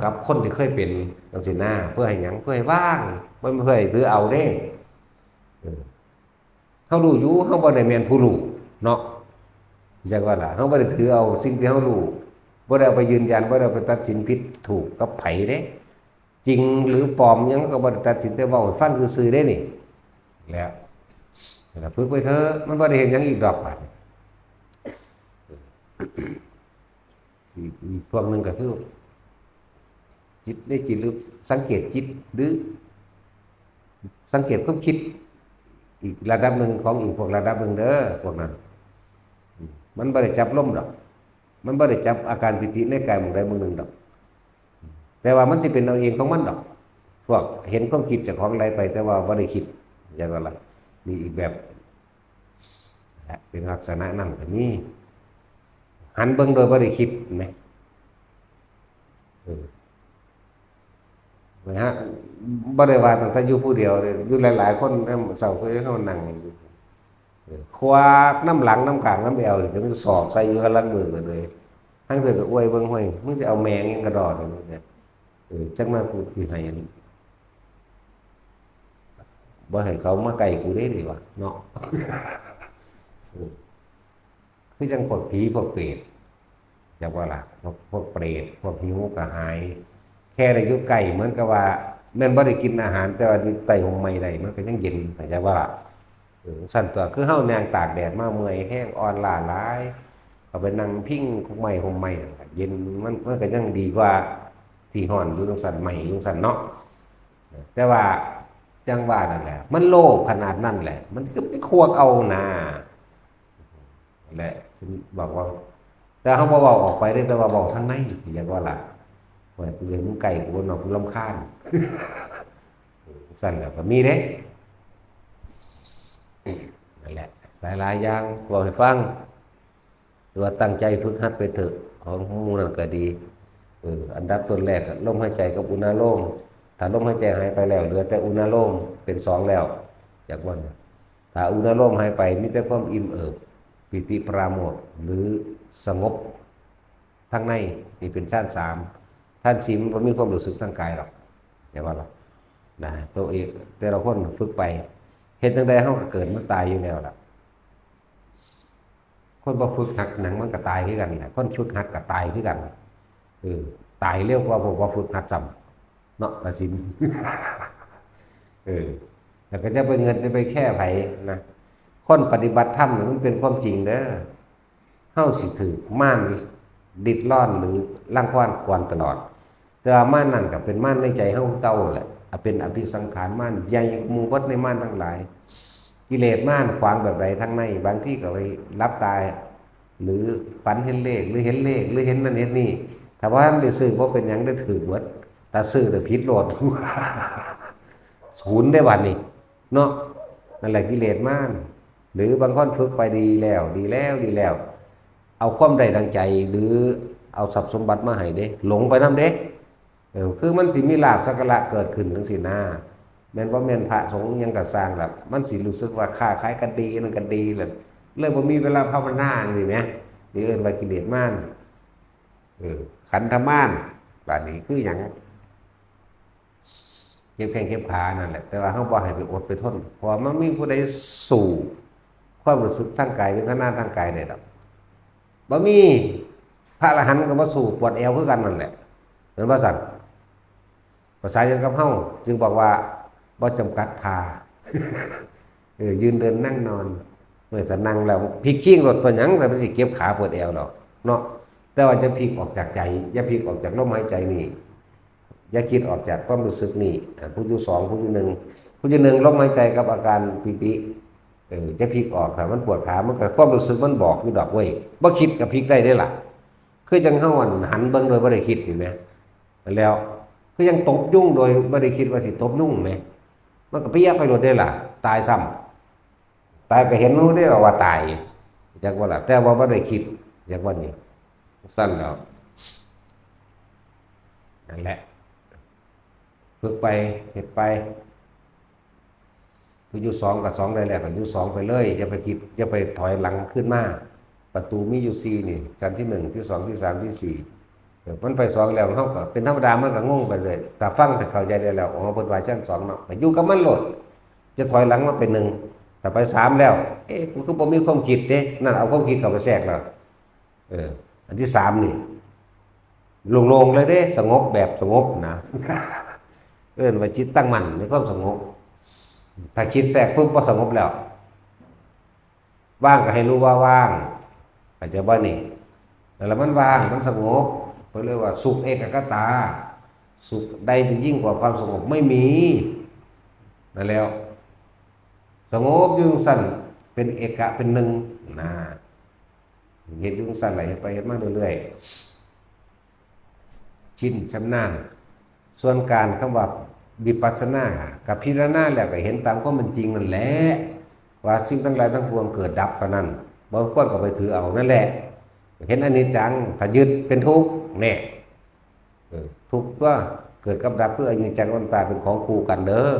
กับคนที่เคยเป็นจังซี่นะเพื่อให้หยังเพื่อให้ว่างบ่เพื่อให้ถือเอาเด้เฮารู้อยู่เฮาบ่ได้แม่นผู้รู้เนาะจังว่าล่ะเฮาบ่ได้ถือเอาสิ่งที่เฮารู้บ่ได้เอาไปยืนยันบ่ได้เอาไปตัดสินผิดถูกกับไผเด้จริงหรือปลอมหยังก็บ่ได้ตัดสินแต่เว้าให้ฟังซื่อๆเด้นี่แล้วฝึกไปเถอะมันบ่ได้เห็นหยังอีกดอกบัดอีกพวกนึงก็คือจิตได้จิตหรือสังเกตจิตหรือสังเกตความคิดอีกระดับหนึ่งของอีกพวกระดับหนึ่งเด้อพวกนั้นมันไม่ได้จับลมดอกมันไม่ได้จับอาการปิติในกายมึงใดมึงหนึ่งดอกแต่ว่ามันจะเป็นเอาเองของมันดอกพวกเห็นความคิดจากของอะไรไปแต่ว่าไม่ได้คิดอย่างไรนี่อีกแบบเป็นลักษณะนั่นแบบนี้หันเบิ่งโดยไม่ได้คิดไหมนะฮะบ่ได้ว่าตั้งแต่อยู่ผู้เดียวเลยอยู่หลายๆคนเสาเขาเขานั่งอยู่ควักน้ำหลังน้ำกลางน้ำแอวเดี๋ยวมันสอบใส่อยู่ข้างหลังมือกันเลยทั้งเธอก็อวยเบิ่งห้อยมึงจะเอาแมงยังกระดอดเลยเนี่ยจังมากูที่ให้บ่ให้เขามาไก่กูได้ดีวะเนาะคือจังพวกผีพวกเปรตจังว่าล่ะพวกเปรตพวกหิวกระหายแค่ได้อยู่ไก่เหมือนกับว่าแม่นบ่ได้กินอาหารแต่ว่าไต่หงไม่ได้มันก็ยังเย็นเข้าใจว่าสั่นตัวคือเฮานั่งตากแดดมาเมื่อยแห้งอ่อนล้าหลายเอาไปนั่งพิงคุกไม้ห่มไม้เย็นมันก็ยังดีกว่าที่ร้อนอยู่ตรงสั่นใหม่อยู่สั่นเนาะแต่ว่าจังว่านั่นแหละมันโลภขนาดนั้นแหละมันก็ไปควกเอานาแหละฉันบอกว่าแต่เฮาบ่เว้าออกไปได้แต่ว่าเว้าทางในอย่างว่าล่ะว่ากูจะมึงไก่กูบ่นอกกูรำคาญสั่นแหละก็มีเด้นั่นแหละหลายๆอย่างบอกให้ฟังตัวตั้งใจฝึกหัดไปเถอะของหมู่นั่นก็ดีอันดับต้นแรกลมหายใจกับอุณาโลมถ้าลมหายใจหายไปแล้วเหลือแต่อุณาโลมเป็นสองแล้วจากวันถ้าอุณาโลมหายไปมีแต่ความอิ่มเอิบปิติปราโมทย์หรือสงบทั้งในนี่เป็นชั้นสามท่านสี่มันมีความรู้สึกทางกายหรอกอย่าว่าหรอกนะตัวเองแต่เราคนฝึกไปเห็นตั้งแต่เขาก็เกิดมันตายอยู่แล้วล่ะคนบ่ฝึกหักหนังมันก็ตายขึ้นกันแหละคนฝึกหักก็ตายขึ้นกันตายเร็วกว่าผมว่าฝึกหักจำเนาะกระสินแล้วก็จะเป็นเงินจะไปแค่ไผนะคนปฏิบัติธรรมมันเป็นความจริงเด้อเฮาสิถือม่านดิดร่อนหรือร่างควานกวนตลอดแต่ว่าม่านนั่นก็เป็นม่านในใจเฮาเก่าแหละเป็นอภิสังขารม่านใหญ่หมู่วัดในม่านทั้งหลายกิเลสม่านขวางแบบใดทั้งในบางที่ก็ไปรับตายหรือฝันเห็นเลขหรือเห็นเลขหรือเห็นนั่นเห็นนี่ถ้าว่าได้ซื้อบ่เป็นหยังได้ถือหมดถ้าซื้อแต่ผิดโลดศูนย์ได้บัดนี้เนาะนั่นแหละกิเลสม่านหรือบางคนฝึกไปดีแล้วเอาความได้ดังใจหรือเอาทรัพย์สมบัติมาให้เด้หลงไปนำเด้คือมันสิมีลาภสักการะเกิดขึ้นจังซี่นะแม่นบ่แม่นพระสงฆ์ยังก็สร้างแบบมันสิรู้สึกว่าค้าขายกันดีนั่นกันดีเลยบ่มีเวลาภาวนาจังซี่แหมนี่เอิ้นว่ากิเลสม่านขันธม่านบัดนี้คือหยังเจ็บแข้งเจ็บขานั่นแหละแต่ว่าเฮาบ่ให้ไปอดไปทนเพราะมันมีผู้ใดสู้ความรู้สึกทางกายหรือทางกายได้ดอกบ่มีพระอรหันต์ก็บ่สู้ปวดเอวคือกันนั่นแหละเหมือนว่าซั่นภาษาอย่างกับเฮาจึงบอกว่าบ่จำกัดท่ายืนเดินนั่งนอนเมื่อจะนั่งแล้วพลิกขิ้งรถเพิ่นหยังแต่มันสิเก็บขาปวดเอวดอกเนาะแต่ว่าจะพลิกออกจากใจอย่าพลิกออกจากลมหายใจนี่อย่าคิดออกจากความรู้สึกนี่ผู้ที่สองผู้ที่หนึ่งลมหายใจกับอาการปิติจะพลิกออกถ้ามันปวดขามันก็ความรู้สึกมันบอกอยู่ดอกเว้ยบ่คิดก็พลิกได้ล่ะคือจังเฮาหันเบิ่งโดยบ่ได้คิดเห็นมั้ยแล้วคื คือยังตบยุ่งโดยไม่ได้คิดว่าสิตบยุ่งไหมมันก็เปี้ยไปหมดได้ล่ะตายซ้ำตายก็เห็นรู้ได้ว่าตายจากว่าล่ะแต่ว่าไม่ได้คิดจากว่านี้สั้นแล้วนั่นแหละฝึกไปเห็ดไปผู้อยู่สองกับสองได้แล้วก็อยู่สองไปเลยจะไปคิดจะไปถอยหลังขึ้นมาประตูมีอยู่สี่นี่ชั้นที่หนึ่งที่สองที่สามที่สี่มันไปสองแล้วเขาก็เป็นธรรมดามันก็งงไปเลยแต่ฟังแต่เข้าใจได้แล้วอ๋อเพิ่นว่าชั้นสองเนาะอยู่กับมันโหลดจะถอยหลังมาเป็นหนึ่งแต่ไปสามแล้วเอ๊ะกูคือบ่มีความคิดเด้นั่นเอาความคิดเข้าไปแทรกแล้วอันที่สามนี่โล่งๆเลยเด้สงบแบบสงบนะว่าจิตตั้งมั่นในความสงบถ้าคิดแทรกปุ๊บก็สงบแล้วว่างก็ให้รู้ว่าว่างอาจจะว่านี่แล้วมันว่างมันสงบเขาเรียกว่าสุขเอกคตาสุขใดจะยิ่งกว่าความสงบไม่มีนั่นแล้วสงบยุ่งสั้นเป็นเอกะเป็นหนึ่งนะเห็นยุ่งสั้นไหลไปมาเรื่อยๆชินชำนาญส่วนการคำว่าวิปัสสนากับพิจารณาแล้วก็เห็นตามความเป็นจริงนั่นแหละว่าสิ่งทั้งหลายทั้งปวงเกิดดับกันนั้นบางคนก็ไปถือเอานั่นแหละเห็นอนิจจังถ้ายึดเป็นทุกข์แน่ทุกข์ว่าเกิดกับดับเพื่ออนิจจังอนัตตาเป็นของคู่กันเด้อ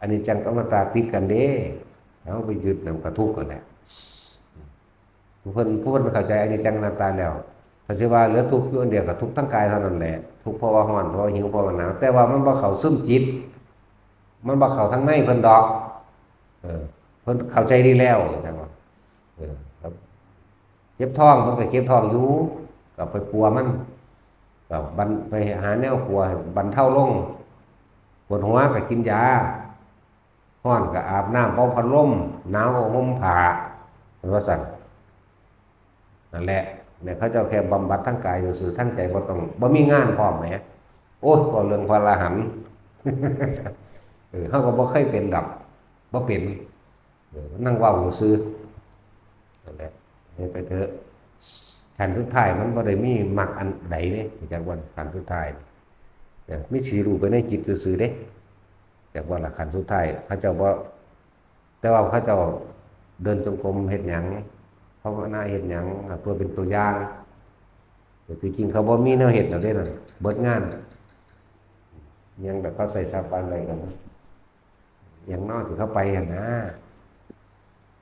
อนิจจังกับอนัตตาติดกันเด้แล้วไปยึดนำกระทุกข์กันแหละผู้คนเข้าใจอนิจจังอนัตตาแล้วถ้าสิว่าเหลือทุกข์อยู่อันเดียวกับทุกข์ทั้งกายเท่านั้นแหละทุกข์เพราะว่าร้อนเพราะหิวเพราะว่าหนาวแต่ว่ามันบ่เข้าซึมจิตมันบ่เข้าทั้งในเพิ่นดอกเพิ่นเข้าใจดีแล้วจังว่าครับเจ็บท้องเพิ่นก็เจ็บท้องอยู่ก็ไปปัวมันก็บันไปหาแนวปัวบรรเทาลงปวดหัวก็กินยาร้อนก็อาบน้ำเป่าพัดลมหนาวก็ห่มผ้าเป็นว่าซั่นนั่นแหละเนี่ยเขาเจ้าแค่บำบัดทั้งกายซื่อทั้งใจบ่มีงานพร้อมแหมโอ้ยก็เรื่องพระอรหันต์เขาก็บ่เคยเป็นดับบ่เป็นนั่งเว้าซื่อนั่นแหละไปเถอะขันสุดท้ายมันบ่ได้มีมรรคอันใดเด้จากวันขันสุดท้ายมีสิรู้ไปในจิตซื่อๆเด้จากว่าละขันสุดท้ายเขาเจ้าบ่แต่ว่าเขาเจ้าเดินจงกรมเฮ็ดหยังภาวนาเฮ็ดหยังเพื่อเป็นตัวอย่างแต่จริงเขาบ่มีแนวเฮ็ดแล้วเด้นั่นเบิดงานยังแบบเขาใส่ซาปานอะไรกันอย่างน้อยที่เขาไปหั่นนะ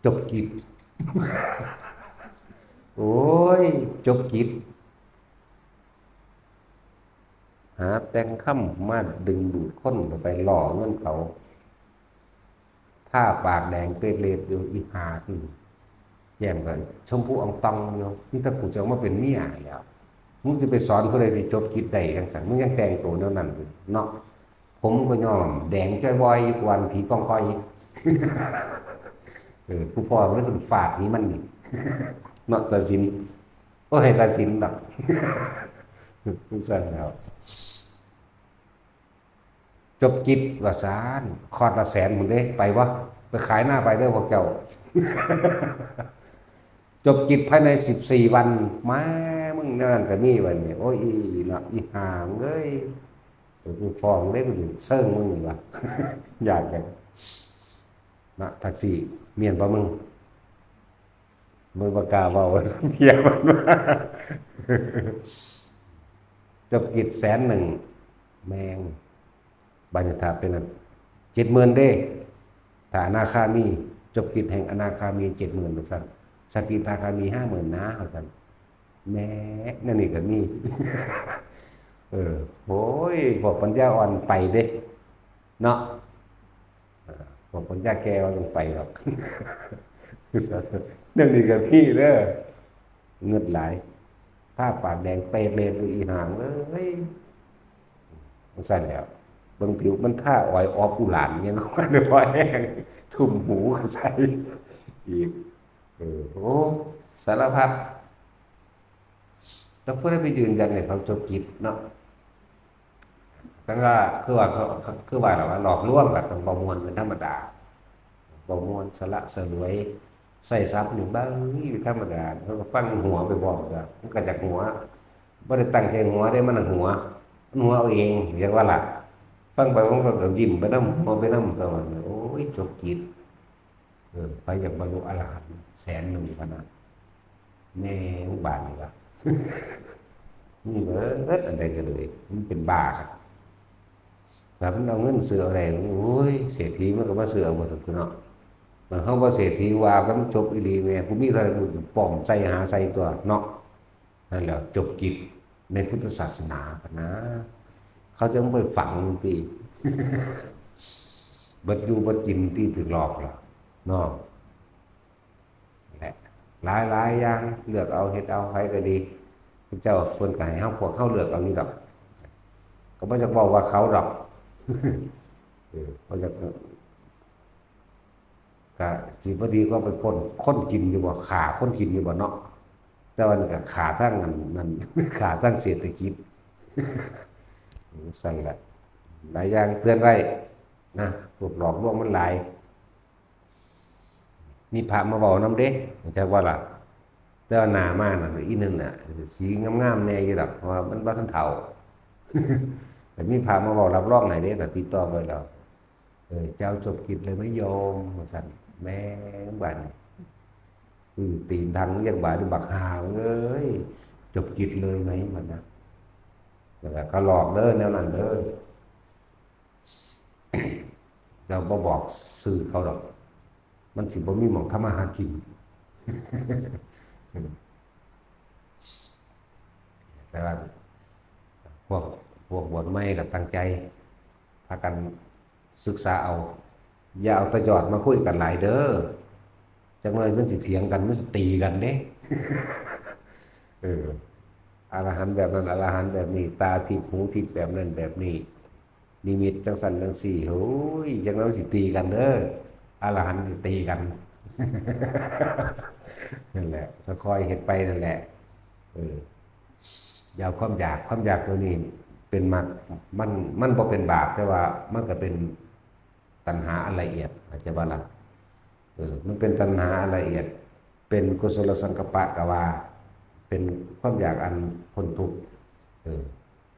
จบกิจโอ้ยจบกิจหาแต่งค่ำมาดึงดูดคนไปหล่อเงินเขาถ้าปากแดงเปรตเลดอยู่อีหาแจ่มกันชมพูอ่องตองเนาะนี่ถ้ากูจะมาเป็นเมียแล้วมึงจะไปสอนผู้ใดที่จบกิจใดจังซั่นมึงยังแต่งตัวแนวนั้นอยู่เนาะผมก็ยอมแดงจ้อยบอยกวันผีกองก้อยผู้พ่อมันเป็นฝาดนี้มันเนาะตัดสินโอ้ให้ตัดสินดอกผู้สั่นแล้วจบกิจว่าซานคอร์ดละแสนหมดเด้ไปวะไปขายหน้าไปเด้อพวกเจ้าจบกิจภายใน14 วันมามึงนั่นก็มีวันนี้โอ้ยเนาะอีห่ามเอ้ยกูฟ้องเด้กูเซิงมึงนี่ว่ะอยากกันนะแท็กซี่เมียนบ่มึงบ่กล้าเว้าเมียมันว่าจบกิจ100,000แมงบัญญัติเป็น70,000เด้ถ้าอนาคามีจบกิจแห่งอนาคามี70,000ว่าซั่นสกิทาคามี50,000นะว่าซั่นแม้นั่นนี่ก็มีโอ้ยพวกปัญญาอ่อนไปเด้เนาะพวกปัญญาแก่ว่าลงไปหรอกนั่นนี่ก็มีเด้อเงินหลายถ้าปากแดงเปรตเลนอีหางเอ้ยมันสั่นแล้วบางผิวมันท่าอ่อยออปูหลานยังก็ไม่พอแห้งทุ่มหูก็ใส่อีกโอ้สารพัดต้องเพื่อไปยืนยันในความจบกิจเนาะแต่ก็คือว่าเราว่าหลอกลวงกับตรงประมวลเป็นธรรมดาประมวลสละสลวยใส่ซับหนึ่งบ้างนี่ธรรมดาเขาก็ฟังหัวไปบอกกันมันก็จากหัวไม่ได้ตั้งใจหัวได้มันหัว มันหัวเอาเองเรียกว่าหลักฟังไปมันก็ยิ้มไปน้ำหัวไปน้ำตลอดเลยโอ้ยจบกิจไปอยากบรรลุอรหันต์100,000ขนาดแม่งบานนี่ละนี่เบิดอะไรกันเลยมันเป็นบ้าครับแบบมันเอาเงินเสืออะไรโอ้ยเศรษฐีมันก็มาเสือหมดทุกคนเนาะบางเขาว่าเศรษฐีว่าก็มันจบอีหลีแม่กูมีอะไรกูจะป้อมใส่หาใส่ตัวเนาะนั่นแหละจบกิจในพุทธศาสนาปะนะเขาจะต้องไปฝังปีบัดอยู่บัดจินที่ถึงหลอกหรอเนาะแหละหลายอย่างเลือกเอาเฮ็ดเอาใครก็ดีพระเจ้าคนไก่เฮาพวกเฮาเลือกเอานี่ดอกก็ไม่จะบอกว่าเขาดอกเขาจะกะสิพอดีก็ไปคนกินอยู่บ่ขาคนกินอยู่บ่เนาะแต่ว่านี่ก็ขาทั้งนั้นขาทั้งเศรษฐกิจสั่นแหละหลายอย่างเตือนไว้นะพวกหลอกลวงมันหลายมีพระมาบอกน้ำเด้จะว่าล่ะแต่ว่าหน้ามาน่ะอีนั่นน่ะสีงามๆแน่อยู่ดอกเพราะว่ามันบ่ทันเฒ่าแต่มีพระมาบอกรับรองให้เด้ก็ติดต่อไปแล้วเจ้าจบกิจเลยไม่ยอมว่าซั่นแม่งบัดนี้ตีนทางยังบาดบักหาวเอ้ยจบกิจเลยไหมมันนะแต่ก็หลอกเด้อแนวนั้นเด้อเราบ่บอกสื่อเขาหรอกมันสิบ่มีหม่องทำมาหากินแต่ว่าพวกบวชใหม่ก็ตั้งใจพากันศึกษาเอาอย่าเอาแตะยอดมาคุยกันหลายเด้อจังเลยมันสิเถียงกันมันสิตีกันเด้เอออรหันต์แบบนั้นอรหันต์แบบนี้ตาทิพย์หูทิพย์แบบนั้นแบบนี้นิมิตจังสันจังสี่โอ้ยจังนั้นสิตีกันเด้ออรหันต์สิตีกันนั่นแหละค่อยๆเฮ็ดไปนั่นแหละอย่าเอาความอยากตัวนี้เป็นมันบ่เป็นบาปแต่ว่ามันก็เป็นตัณหาอันละเอียดอาจจะว่าล่ะมันเป็นตัณหาอันละเอียดเป็นกุศลสังกัปปะกว่าเป็นความอยากอันพ้นทุกข์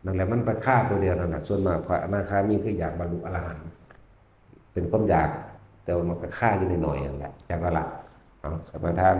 นั่นแหละมันไปฆ่าตัวเดียวนั่นแหละส่วนมากพระอนาคามีคืออยากบรรลุอรหันต์เป็นความอยากแต่ว่ามันก็ฆ่าอยู่หน่อยๆนั่นแหละจากว่าล่ะเอาสมาทาน